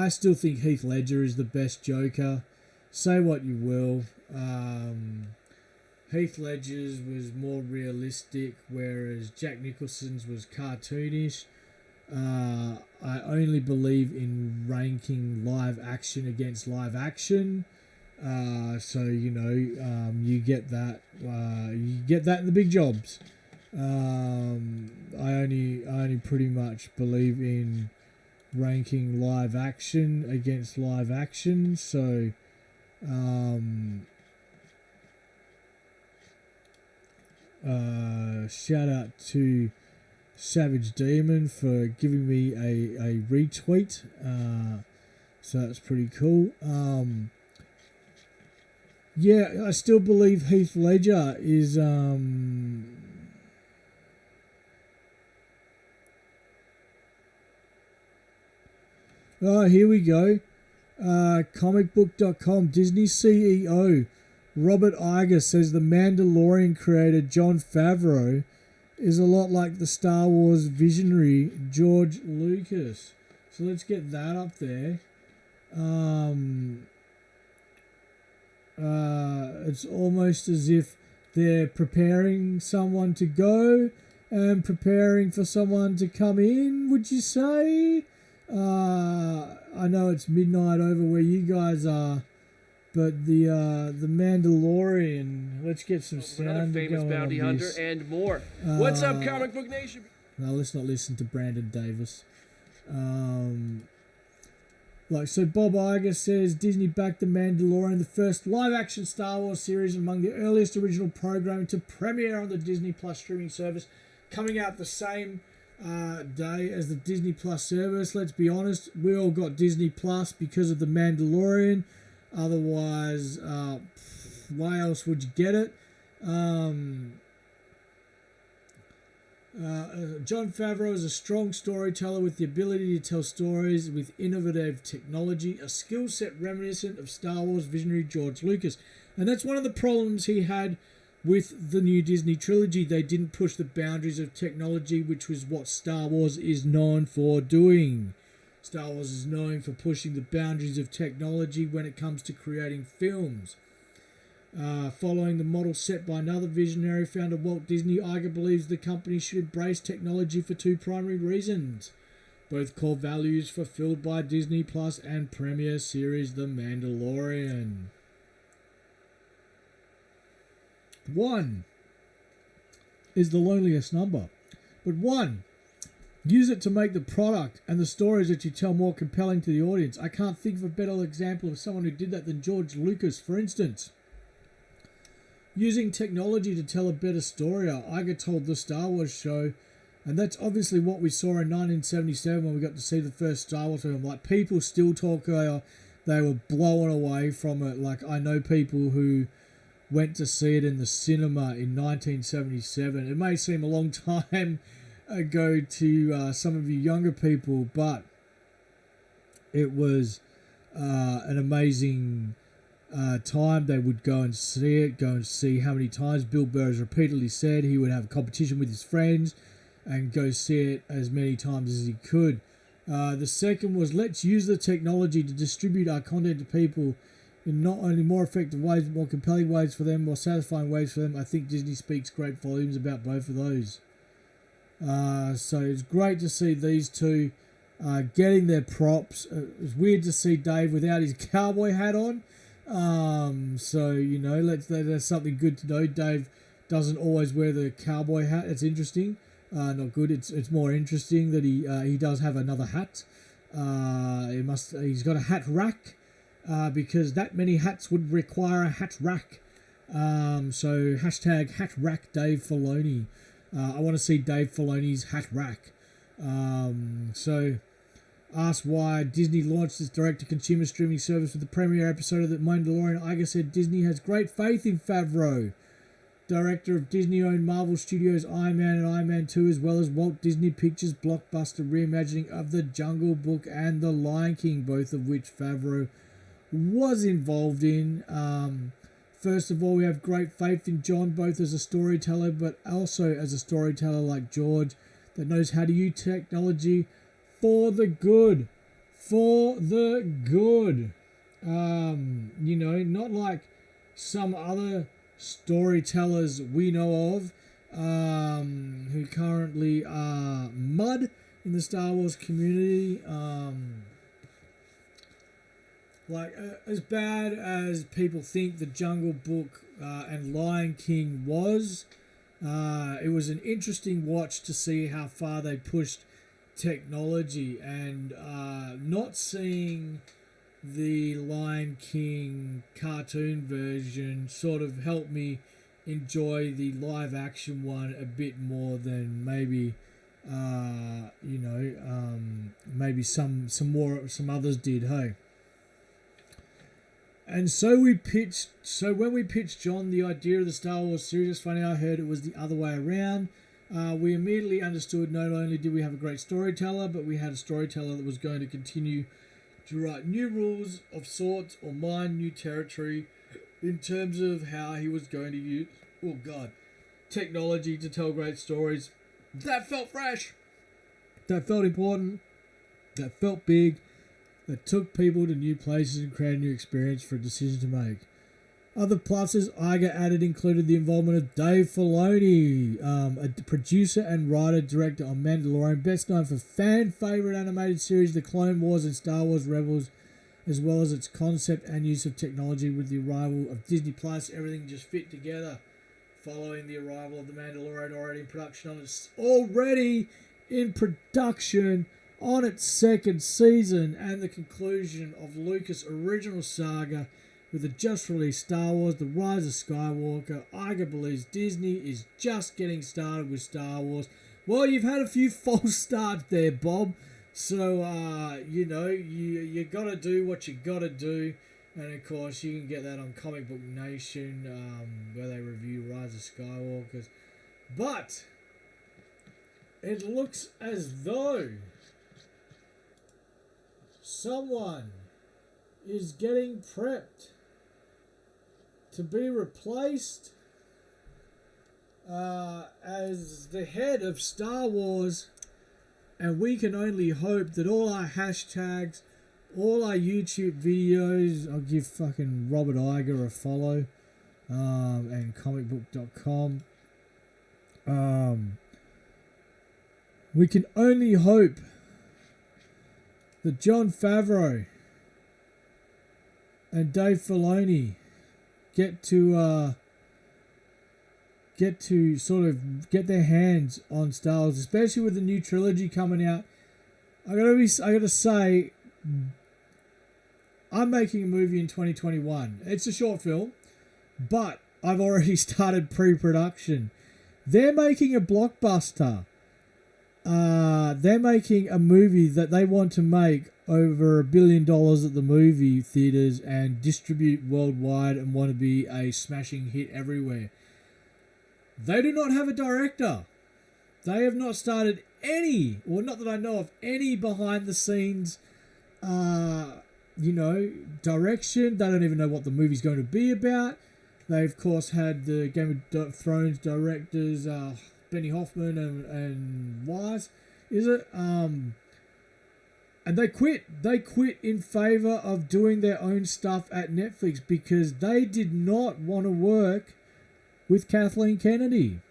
still think Heath Ledger is the best Joker. Say what you will. Heath Ledger's was more realistic, whereas Jack Nicholson's was cartoonish. I only believe in ranking live action against live action. You get that. You get that in the big jobs. I only pretty much believe in ranking live action against live action. So. Shout out to Savage Demon for giving me a retweet. So that's pretty cool. I still believe Heath Ledger is here we go. Comicbook.com, Disney CEO Robert Iger says the Mandalorian creator Jon Favreau is a lot like the Star Wars visionary George Lucas. So let's get that up there. It's almost as if they're preparing someone to go and preparing for someone to come in, would you say? I know it's midnight over where you guys are, but the Mandalorian. Let's get some sound. Another famous going bounty on hunter this. and more. What's up, Comic Book Nation? No, let's not listen to Brandon Davis. So Bob Iger says Disney backed The Mandalorian, the first live-action Star Wars series among the earliest original programming to premiere on the Disney Plus streaming service, coming out the same day as the Disney Plus service. Let's be honest, we all got Disney Plus because of The Mandalorian. Otherwise, why else would you get it? Jon Favreau is a strong storyteller with the ability to tell stories with innovative technology, a skill set reminiscent of Star Wars visionary George Lucas. And that's one of the problems he had with the new Disney trilogy. They didn't push the boundaries of technology, which was what Star Wars is known for doing. Star Wars is known for pushing the boundaries of technology when it comes to creating films. Following the model set by another visionary founder, Walt Disney, Iger believes the company should embrace technology for two primary reasons. Both core values fulfilled by Disney Plus and premiere series The Mandalorian. 1 is the loneliest number. But 1, use it to make the product and the stories that you tell more compelling to the audience. I can't think of a better example of someone who did that than George Lucas, for instance. Using technology to tell a better story, Iger told the Star Wars show, and that's obviously what we saw in 1977 when we got to see the first Star Wars film. Like, people still talk, they were blown away from it. Like, I know people who went to see it in the cinema in 1977. It may seem a long time ago to some of you younger people, but it was an amazing time. They would go and see how many times. Bill Burr has repeatedly said he would have a competition with his friends and go see it as many times as he could. The second was, let's use the technology to distribute our content to people in not only more effective ways, but more compelling ways for them, more satisfying ways for them. I think Disney speaks great volumes about both of those. So it's great to see these two getting their props. It was weird to see Dave without his cowboy hat on. So, you know, that's something good to know. Dave doesn't always wear the cowboy hat. It's interesting. Not good. It's more interesting that he does have another hat. He's got a hat rack, because that many hats would require a hat rack. So hashtag hat rack Dave Filoni. I want to see Dave Filoni's hat rack. So asked why Disney launched its direct-to-consumer streaming service with the premiere episode of The Mandalorian, Iger said Disney has great faith in Favreau, director of Disney-owned Marvel Studios' Iron Man and Iron Man 2, as well as Walt Disney Pictures' blockbuster reimagining of The Jungle Book and The Lion King, both of which Favreau was involved in. First of all, we have great faith in John, both as a storyteller, but also as a storyteller like George, that knows how to use technology for the good. For the good. You know, not like some other storytellers we know of, who currently are mud in the Star Wars community. As bad as people think The Jungle Book and Lion King was, it was an interesting watch to see how far they pushed technology, and not seeing the Lion King cartoon version sort of helped me enjoy the live action one a bit more than maybe maybe some others did. Hey. And so when we pitched John the idea of the Star Wars series, it's funny, I heard it was the other way around. We immediately understood not only did we have a great storyteller, but we had a storyteller that was going to continue to write new rules of sorts or mine new territory in terms of how he was going to use, technology to tell great stories. That felt fresh. That felt important. That felt big. That took people to new places and created a new experience for a decision to make. Other pluses Iger added included the involvement of Dave Filoni, a producer and writer-director on Mandalorian, best known for fan-favorite animated series The Clone Wars and Star Wars Rebels, as well as its concept and use of technology with the arrival of Disney+. Everything just fit together following the arrival of The Mandalorian, already in production on its second season, and the conclusion of Lucas' original saga with the just-released Star Wars, The Rise of Skywalker. Iger believes Disney is just getting started with Star Wars. Well, you've had a few false starts there, Bob. So, you got to do what you got to do. And, of course, you can get that on Comic Book Nation, where they review Rise of Skywalkers. But it looks as though someone is getting prepped to be replaced as the head of Star Wars, and we can only hope that all our hashtags, all our YouTube videos, I'll give fucking Robert Iger a follow, and comicbook.com. We can only hope that Jon Favreau and Dave Filoni get to sort of get their hands on Star Wars, especially with the new trilogy coming out. I gotta say, I'm making a movie in 2021. It's a short film, but I've already started pre-production. They're making a blockbuster. They're making a movie that they want to make over $1 billion at the movie theaters and distribute worldwide, and want to be a smashing hit everywhere. They do not have a director. They have not started any, or not that I know of, any behind the scenes, direction. They don't even know what the movie's going to be about. They, of course, had the Game of Thrones directors, Benny Hoffman and Wise, is it? And they quit. They quit in favor of doing their own stuff at Netflix because they did not want to work with Kathleen Kennedy.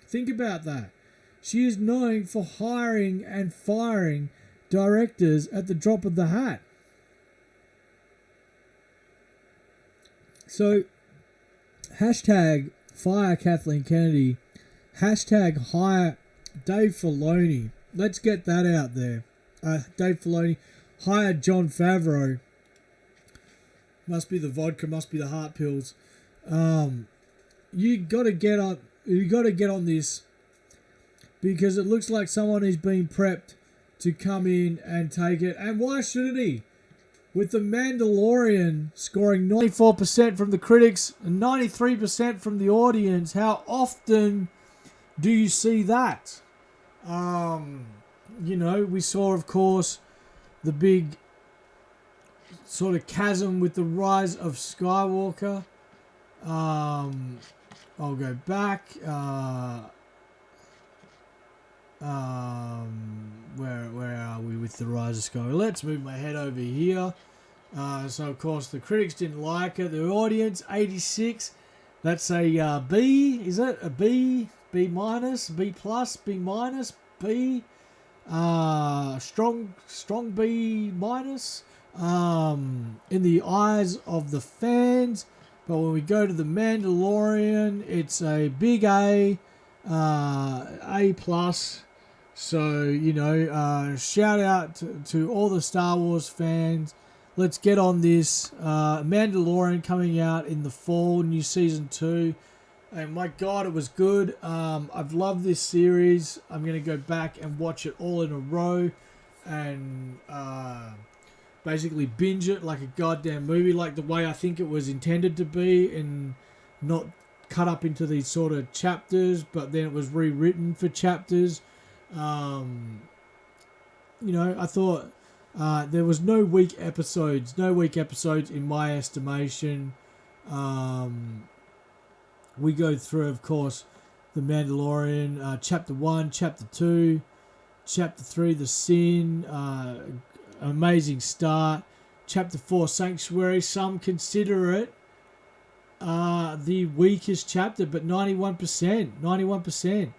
Think about that. She is known for hiring and firing directors at the drop of the hat. So, hashtag fire Kathleen Kennedy, hashtag hire Dave Filoni. Let's get that out there. Dave Filoni hired Jon Favreau. Must be the vodka, must be the heart pills. You got to get on this, because it looks like someone is being prepped to come in and take it. And why shouldn't he? With The Mandalorian scoring 94% from the critics and 93% from the audience, how often do you see that? We saw, of course, the big sort of chasm with the Rise of Skywalker. I'll go back. Where are we with the Rise of Skywalker? Let's move my head over here. So, of course, the critics didn't like it. The audience, 86. That's a B, is it? A B? B minus? B plus? B minus? B? Strong B minus? In the eyes of the fans. But when we go to The Mandalorian, it's a big A. A plus. So, shout out to all the Star Wars fans. Let's get on this. Mandalorian coming out in the fall, new season 2. And my God, it was good. I've loved this series. I'm going to go back and watch it all in a row and basically binge it like a goddamn movie, like the way I think it was intended to be, and not cut up into these sort of chapters, but then it was rewritten for chapters. I thought there was no weak episodes in my estimation. We go through, of course, The Mandalorian, Chapter 1, Chapter 2, Chapter 3, The Sin, amazing start. Chapter 4, Sanctuary, some consider it the weakest chapter, but 91%. 91%.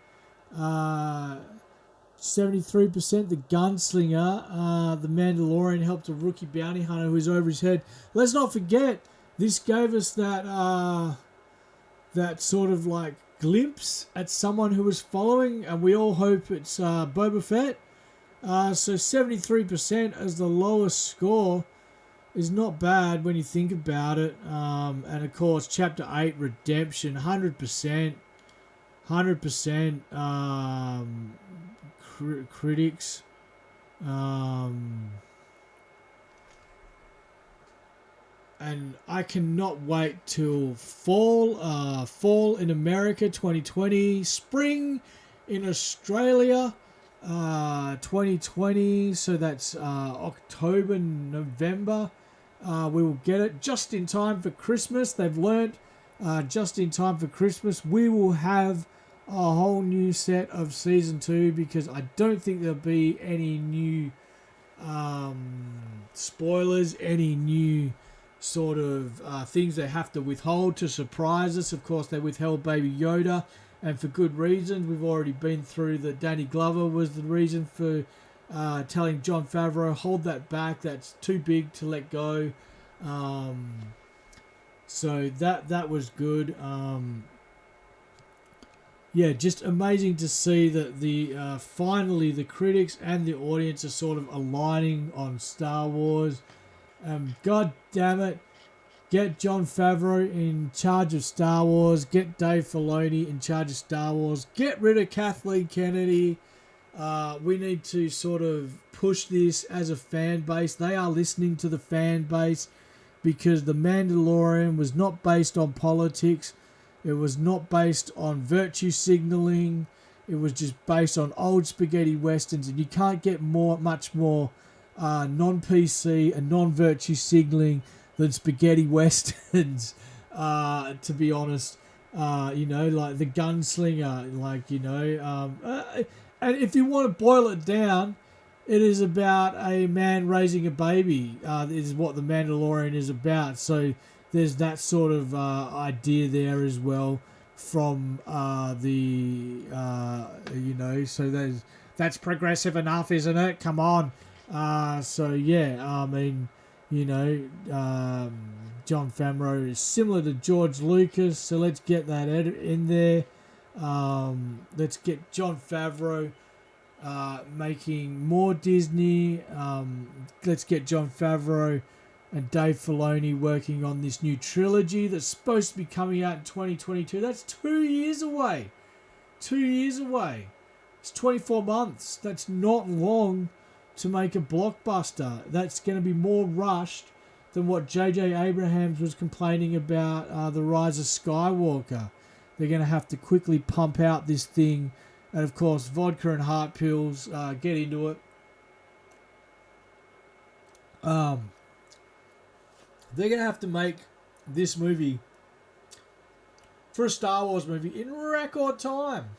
73% the gunslinger. The Mandalorian helped a rookie bounty hunter who was over his head. Let's not forget, this gave us that sort of like glimpse at someone who was following, and we all hope it's Boba Fett. So 73% as the lowest score is not bad when you think about it. And of course, Chapter 8, Redemption, 100%. 100% critics. And I cannot wait till fall in America 2020, spring in Australia 2020, so that's October, November. We will get it just in time for Christmas. They've learnt just in time for Christmas. We will have a whole new set of season 2 because I don't think there'll be any new spoilers, any new sort of things they have to withhold to surprise us. Of course, they withheld Baby Yoda, and for good reasons. We've already been through that. Danny Glover was the reason for telling Jon Favreau, hold that back, that's too big to let go. So that was good. Yeah, just amazing to see that the finally the critics and the audience are sort of aligning on Star Wars. God damn it, get Jon Favreau in charge of Star Wars. Get Dave Filoni in charge of Star Wars. Get rid of Kathleen Kennedy. We need to sort of push this as a fan base. They are listening to the fan base because The Mandalorian was not based on politics. It was not based on virtue signaling. It was just based on old spaghetti westerns, and you can't get much more non-PC and non-virtue signaling than spaghetti westerns. To be honest, like the gunslinger, and if you want to boil it down, it is about a man raising a baby. Is what The Mandalorian is about. So there's that sort of idea there as well from so that's progressive enough, isn't it? Come on. So yeah, I mean, Jon Favreau is similar to George Lucas, so let's get that in there. Let's get Jon Favreau making more Disney. Let's get Jon Favreau and Dave Filoni working on this new trilogy that's supposed to be coming out in 2022. That's 2 years away. 2 years away. It's 24 months. That's not long to make a blockbuster. That's going to be more rushed than what J.J. Abrams was complaining about The Rise of Skywalker. They're going to have to quickly pump out this thing. And of course, vodka and heart pills. Get into it. They're going to have to make this movie, for a Star Wars movie, in record time.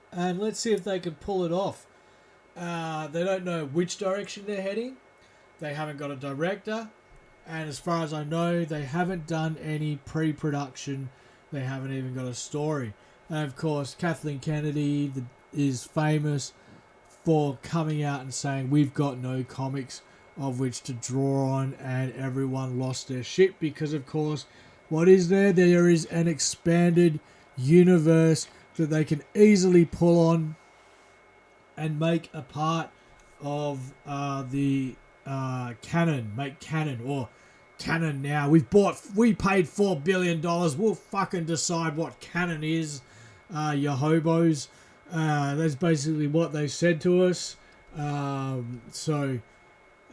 And let's see if they can pull it off. They don't know which direction they're heading. They haven't got a director. And as far as I know, they haven't done any pre-production. They haven't even got a story. And of course, Kathleen Kennedy is famous for coming out and saying, we've got no comics of which to draw on, and everyone lost their shit because, of course, what is there? There is an expanded universe that they can easily pull on and make a part of the canon. Make canon, or canon now. We paid $4 billion. We'll fucking decide what canon is, you hobos. That's basically what they said to us.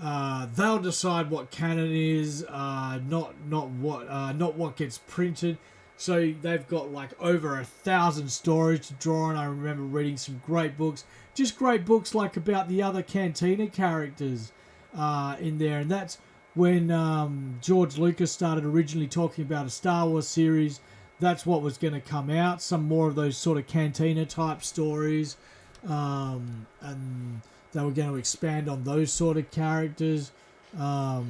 They'll decide what canon is, not what gets printed. So they've got like over 1,000 stories to draw on. I remember reading some great books, just great books like about the other Cantina characters in there. And that's when George Lucas started originally talking about a Star Wars series. That's what was going to come out. Some more of those sort of Cantina type stories. And they were going to expand on those sort of characters. But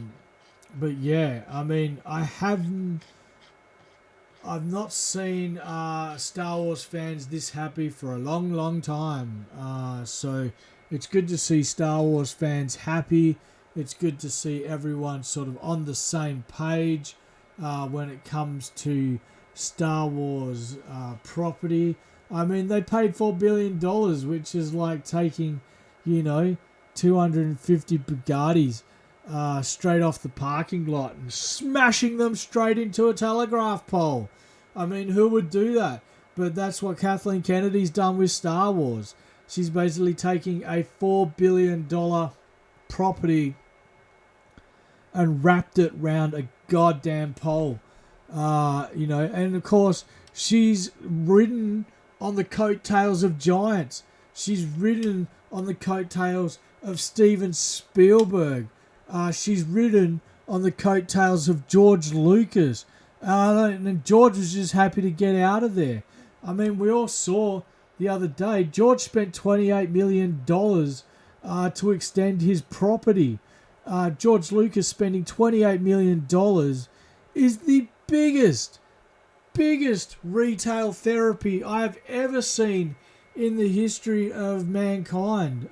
yeah, I mean, I haven't... I've not seen Star Wars fans this happy for a long, long time. So it's good to see Star Wars fans happy. It's good to see everyone sort of on the same page when it comes to Star Wars property. I mean, they paid $4 billion, which is like taking, 250 Bugattis straight off the parking lot and smashing them straight into a telegraph pole. I mean, who would do that? But that's what Kathleen Kennedy's done with Star Wars. She's basically taking a $4 billion property and wrapped it round a goddamn pole. And of course, she's ridden on the coattails of giants. She's ridden on the coattails of Steven Spielberg. She's ridden on the coattails of George Lucas. And George was just happy to get out of there. I mean, we all saw the other day, George spent $28 million to extend his property. George Lucas spending $28 million is the biggest retail therapy I've ever seen in the history of mankind.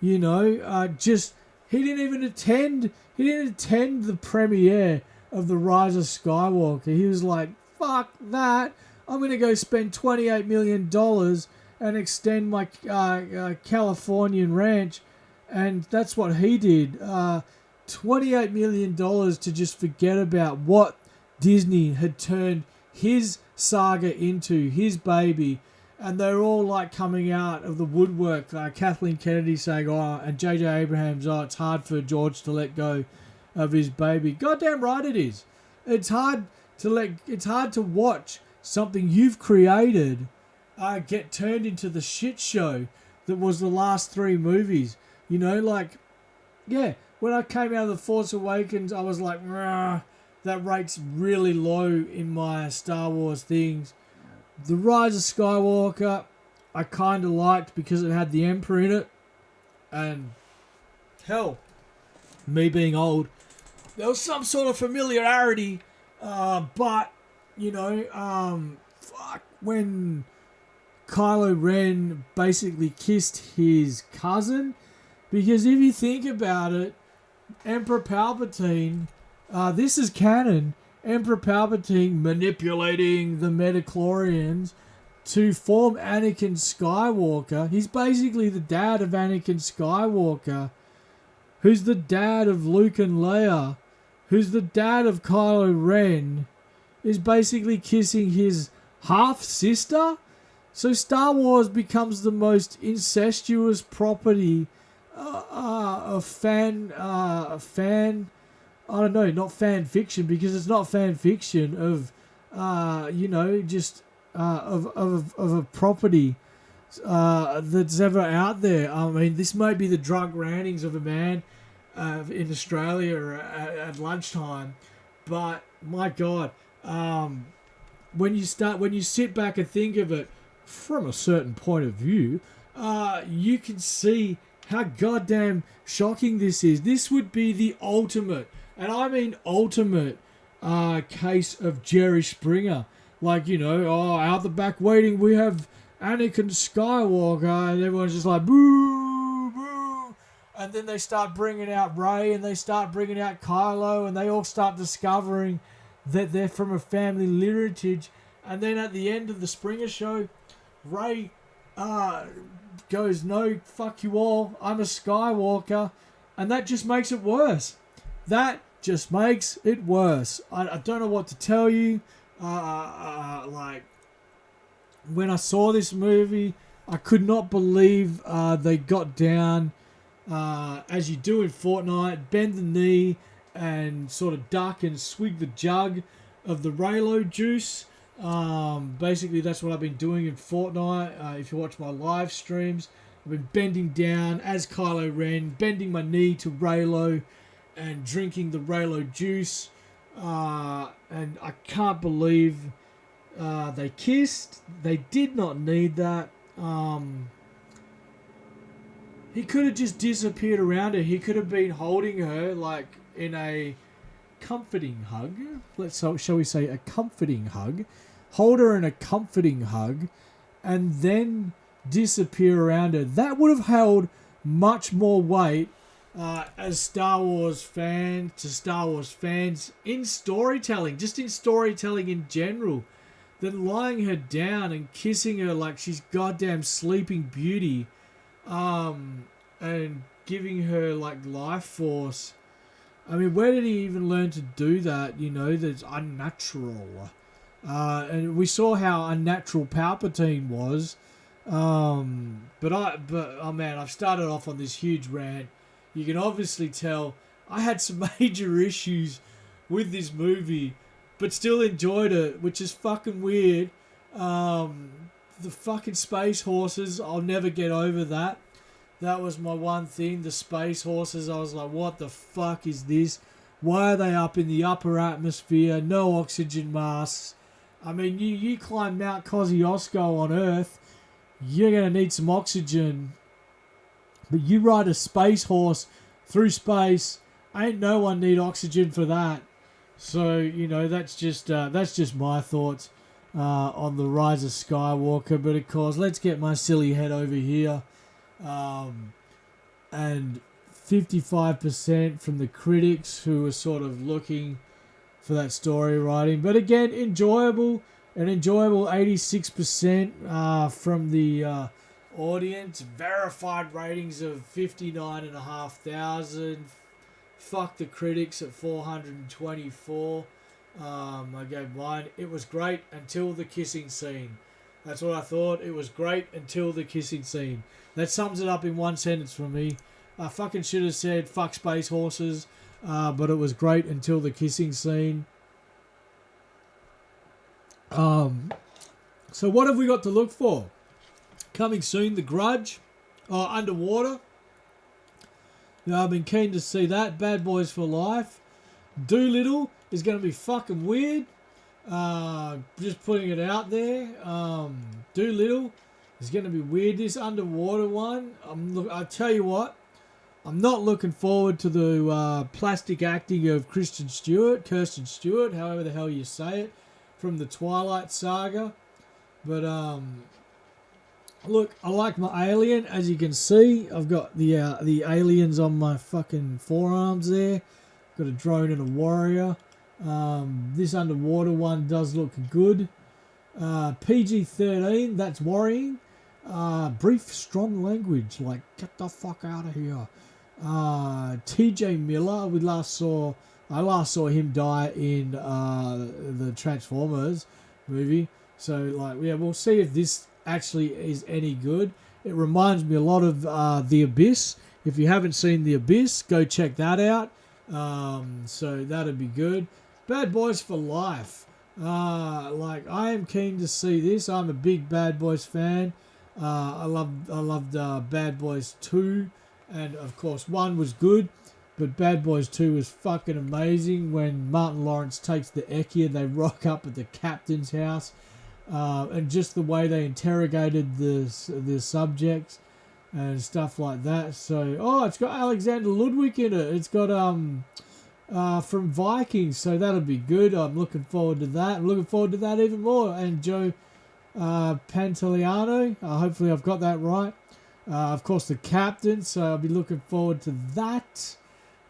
He didn't attend the premiere of The Rise of Skywalker. He was like, fuck that. I'm going to go spend $28 million and extend my Californian ranch. And that's what he did. $28 million to just forget about what Disney had turned his saga into, his baby. And they're all like coming out of the woodwork. Kathleen Kennedy saying, and J.J. Abrams, it's hard for George to let go of his baby. Goddamn right it is. It's hard to watch something you've created get turned into the shit show that was the last three movies. When I came out of The Force Awakens, I was like, that rate's really low in my Star Wars things. The Rise of Skywalker, I kind of liked because it had the Emperor in it. And, hell, me being old, there was some sort of familiarity. When Kylo Ren basically kissed his cousin, because if you think about it, Emperor Palpatine, this is canon, Emperor Palpatine manipulating the midichlorians to form Anakin Skywalker. He's basically the dad of Anakin Skywalker, who's the dad of Luke and Leia, who's the dad of Kylo Ren, is basically kissing his half-sister. So Star Wars becomes the most incestuous property not fan fiction, because it's not fan fiction of a property that's ever out there. I mean, this may be the drunk rantings of a man in Australia at lunchtime, but my God, when you sit back and think of it from a certain point of view, you can see how goddamn shocking this is. This would be the ultimate, and I mean ultimate, case of Jerry Springer. Out the back waiting, we have Anakin Skywalker, and everyone's just like, boo, boo. And then they start bringing out Rey, and they start bringing out Kylo, and they all start discovering that they're from a family lineage. And then at the end of the Springer show, Rey goes, no, fuck you all, I'm a Skywalker. And that just makes it worse. I don't know what to tell you. When I saw this movie, I could not believe they got down, as you do in Fortnite, bend the knee and sort of duck and swig the jug of the Raylo juice. Basically, that's what I've been doing in Fortnite. If you watch my live streams, I've been bending down as Kylo Ren, bending my knee to Raylo and drinking the Raylo juice. And I can't believe they kissed. They did not need that. He could have just disappeared around her. He could have been holding her like in a comforting hug. Shall we say a comforting hug? Hold her in a comforting hug, and then disappear around her. That would have held much more weight as Star Wars fans in storytelling, just in storytelling in general, than lying her down and kissing her like she's goddamn Sleeping Beauty, and giving her like life force. I mean, where did he even learn to do that? You know, that's unnatural. And we saw how unnatural Palpatine was. Oh man, I've started off on this huge rant. You can obviously tell I had some major issues with this movie, but still enjoyed it, which is fucking weird. The fucking space horses, I'll never get over that. That was my one thing, the space horses. I was like, what the fuck is this? Why are they up in the upper atmosphere? No oxygen masks. I mean, you climb Mount Kosciuszko on Earth, you're going to need some oxygen. But you ride a space horse through space, ain't no one need oxygen for that. So, you know, that's just my thoughts on the Rise of Skywalker. But of course, let's get my silly head over here. And 55% from the critics who were sort of looking for that story writing. But again, an enjoyable 86% from the audience. Verified ratings of 59,500. Fuck the critics at 424. I gave mine. It was great until the kissing scene. That's what I thought. It was great until the kissing scene. That sums it up in one sentence for me. I fucking should have said fuck space horses, but it was great until the kissing scene. So what have we got to look for? Coming soon, The Grudge. Underwater. Yeah, I've been keen to see that. Bad Boys for Life. Doolittle is going to be fucking weird. Just putting it out there. Doolittle is going to be weird. This underwater one, I tell you what, I'm not looking forward to the plastic acting of Kirsten Stewart, however the hell you say it, from the Twilight Saga. But look, I like my alien. As you can see, I've got the aliens on my fucking forearms there. Got a drone and a warrior. This underwater one does look good. PG-13, that's worrying. Brief, strong language, like get the fuck out of here. TJ Miller, I last saw him die in the Transformers movie. So like, yeah, we'll see if this actually is any good. It reminds me a lot of The Abyss. If you haven't seen The Abyss, go check that out. So that'd be good. Bad Boys for Life. Like, I am keen to see this. I'm a big Bad Boys fan. I loved Bad Boys 2, and of course 1 was good, but Bad Boys 2 was fucking amazing. When Martin Lawrence takes the Ekia, they rock up at the captain's house, and just the way they interrogated the subjects and stuff like that. So, it's got Alexander Ludwig in it. It's got from Vikings, so that'll be good. I'm looking forward to that. I'm looking forward to that even more. And Joe Pantoliano, hopefully I've got that right. Of course, the captain, so I'll be looking forward to that.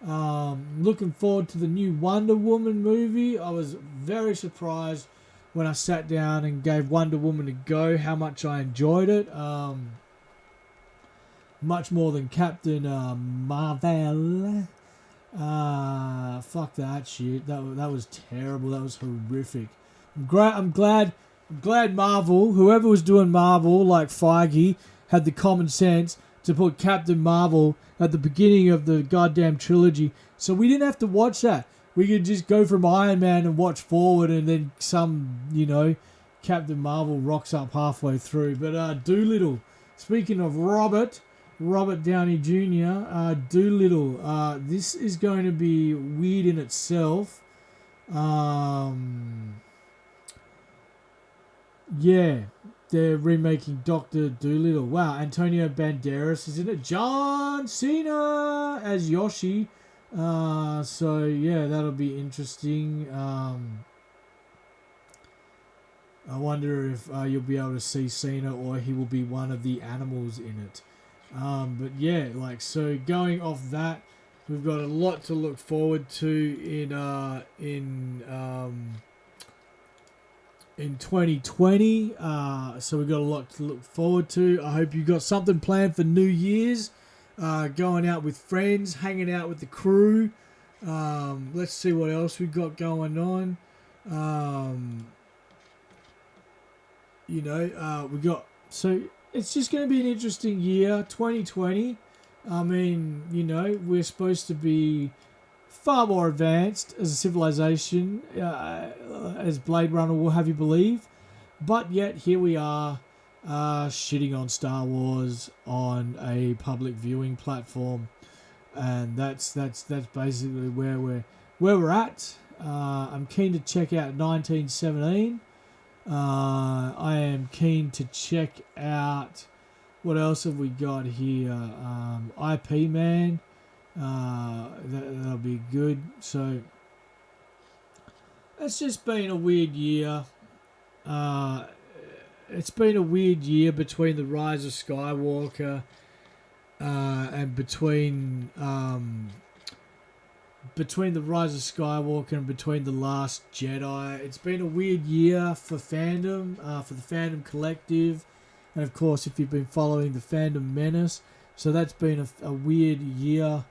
Looking forward to the new Wonder Woman movie. I was very surprised when I sat down and gave Wonder Woman a go, how much I enjoyed it. Much more than Captain Marvel. Fuck that shit. That was terrible. That was horrific. I'm glad Marvel, whoever was doing Marvel, like Feige, had the common sense to put Captain Marvel at the beginning of the goddamn trilogy, so we didn't have to watch that. We could just go from Iron Man and watch forward, and then Captain Marvel rocks up halfway through. But Doolittle. Speaking of Robert Downey Jr., Doolittle. This is going to be weird in itself. Yeah, they're remaking Dr. Doolittle. Wow, Antonio Banderas is in it. John Cena as Yoshi So yeah, that'll be interesting. I wonder if you'll be able to see Cena or he will be one of the animals in it. But yeah, like, so going off that, we've got a lot to look forward to in 2020. So we've got a lot to look forward to. I hope you got something planned for New Year's. Going out with friends, hanging out with the crew. Let's see what else we've got going on. We got, so it's just going to be an interesting year, 2020. I mean, we're supposed to be far more advanced as a civilization, as Blade Runner will have you believe, but yet here we are, shitting on Star Wars on a public viewing platform, and that's basically where we're at. I'm keen to check out 1917. I am keen to check out, what else have we got here? IP Man. That'll be good. So it's just been a weird year. It's been a weird year between the Rise of Skywalker and between the Rise of Skywalker and between the Last Jedi. It's been a weird year for fandom, for the fandom collective, and of course if you've been following the Fandom Menace. So that's been a weird year.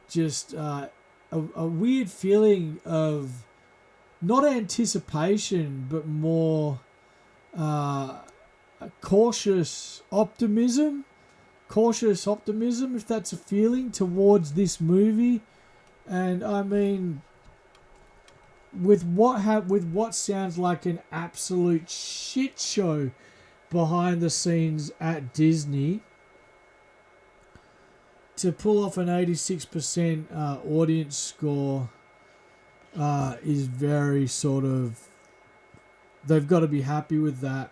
Just a weird feeling of not anticipation, but more cautious optimism, if that's a feeling, towards this movie. And I mean, with what sounds like an absolute shit show behind the scenes at Disney, to pull off an 86% audience score is very sort of, they've got to be happy with that.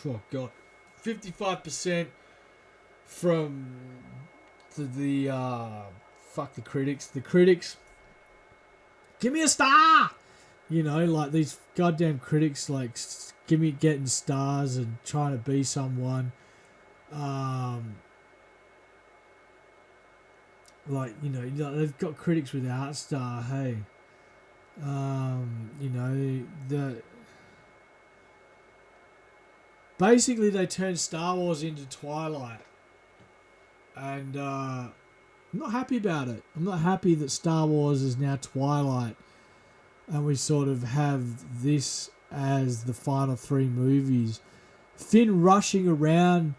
Oh God, 55% from the fuck the critics. The critics, give me a star. Like these goddamn critics, like getting stars and trying to be someone. They've got critics without star. Hey, basically they turned Star Wars into Twilight, and I'm not happy about it. I'm not happy that Star Wars is now Twilight, and we sort of have this as the final three movies. Finn rushing around,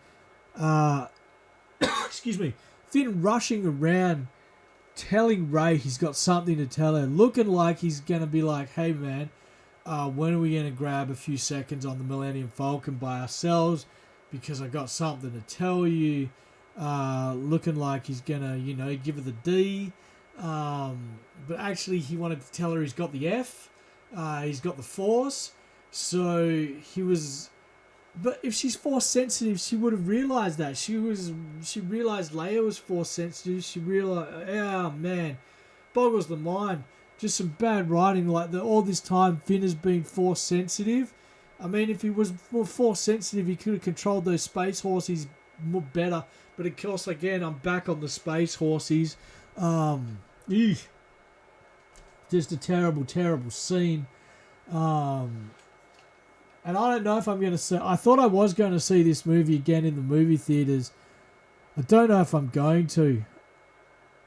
excuse me, Finn rushing around telling Rey he's got something to tell her, looking like he's going to be like, hey man, when are we going to grab a few seconds on the Millennium Falcon by ourselves, because I got something to tell you. Looking like he's going to, give her the D. But actually he wanted to tell her he's got the F. He's got the Force. So he was... But if she's Force sensitive, she would have realized that. She realized Leia was Force sensitive. She realized, oh man, boggles the mind. Just some bad writing. Like all this time, Finn has been Force sensitive. I mean, if he was more Force sensitive, he could have controlled those space horses more better. But of course, again, I'm back on the space horses. Just a terrible, terrible scene. And I don't know if I'm going to see... I thought I was going to see this movie again in the movie theatres. I don't know if I'm going to.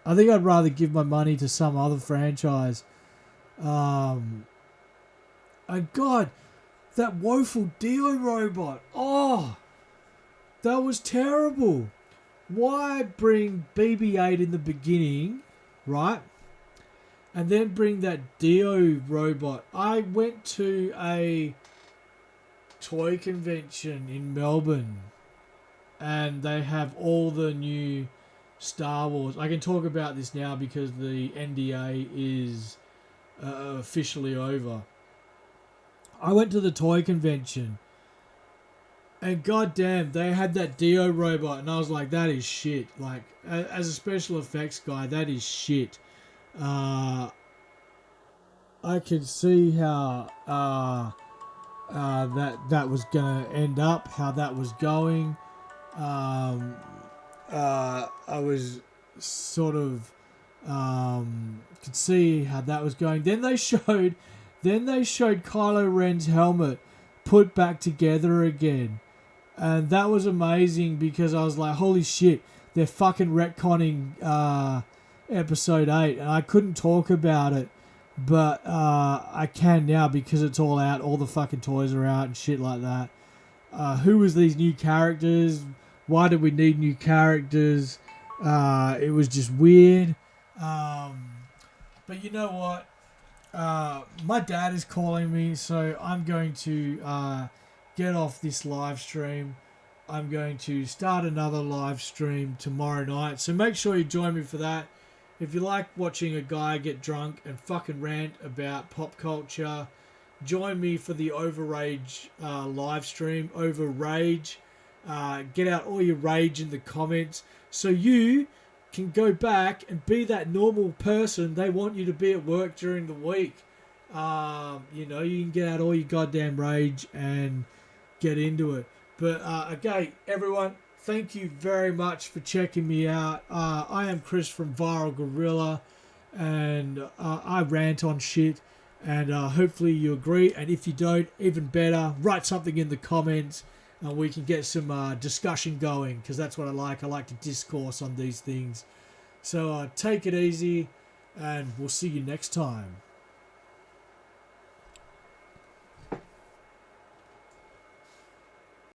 I think I'd rather give my money to some other franchise. And God, that woeful Dio robot. Oh, that was terrible. Why bring BB-8 in the beginning, right? And then bring that Dio robot. I went to a toy convention in Melbourne, and they have all the new Star Wars. I can talk about this now because the NDA is officially over. I went to the toy convention, And goddamn, they had that Dio robot, and I was like, that is shit. Like, as a special effects guy, that is shit. I could see how that was gonna end up, how that was going. I was sort of could see how that was going. Then they showed Kylo Ren's helmet put back together again. And that was amazing because I was like, holy shit, they're fucking retconning episode 8. And I couldn't talk about it, but I can now because it's all out. All the fucking toys are out and shit like that. Who was these new characters? Why did we need new characters? It was just weird. But you know what? My dad is calling me, so I'm going to get off this live stream. I'm going to start another live stream tomorrow night, so make sure you join me for that. If you like watching a guy get drunk and fucking rant about pop culture, join me for the Overrage live stream. Overrage. Get out all your rage in the comments so you can go back and be that normal person they want you to be at work during the week. You can get out all your goddamn rage and get into it. But again, everyone, thank you very much for checking me out. I am Chris from Viral Gorilla, and I rant on shit, and hopefully you agree. And if you don't, even better, write something in the comments and we can get some discussion going, because that's what I like. I like to discourse on these things. So take it easy, and we'll see you next time.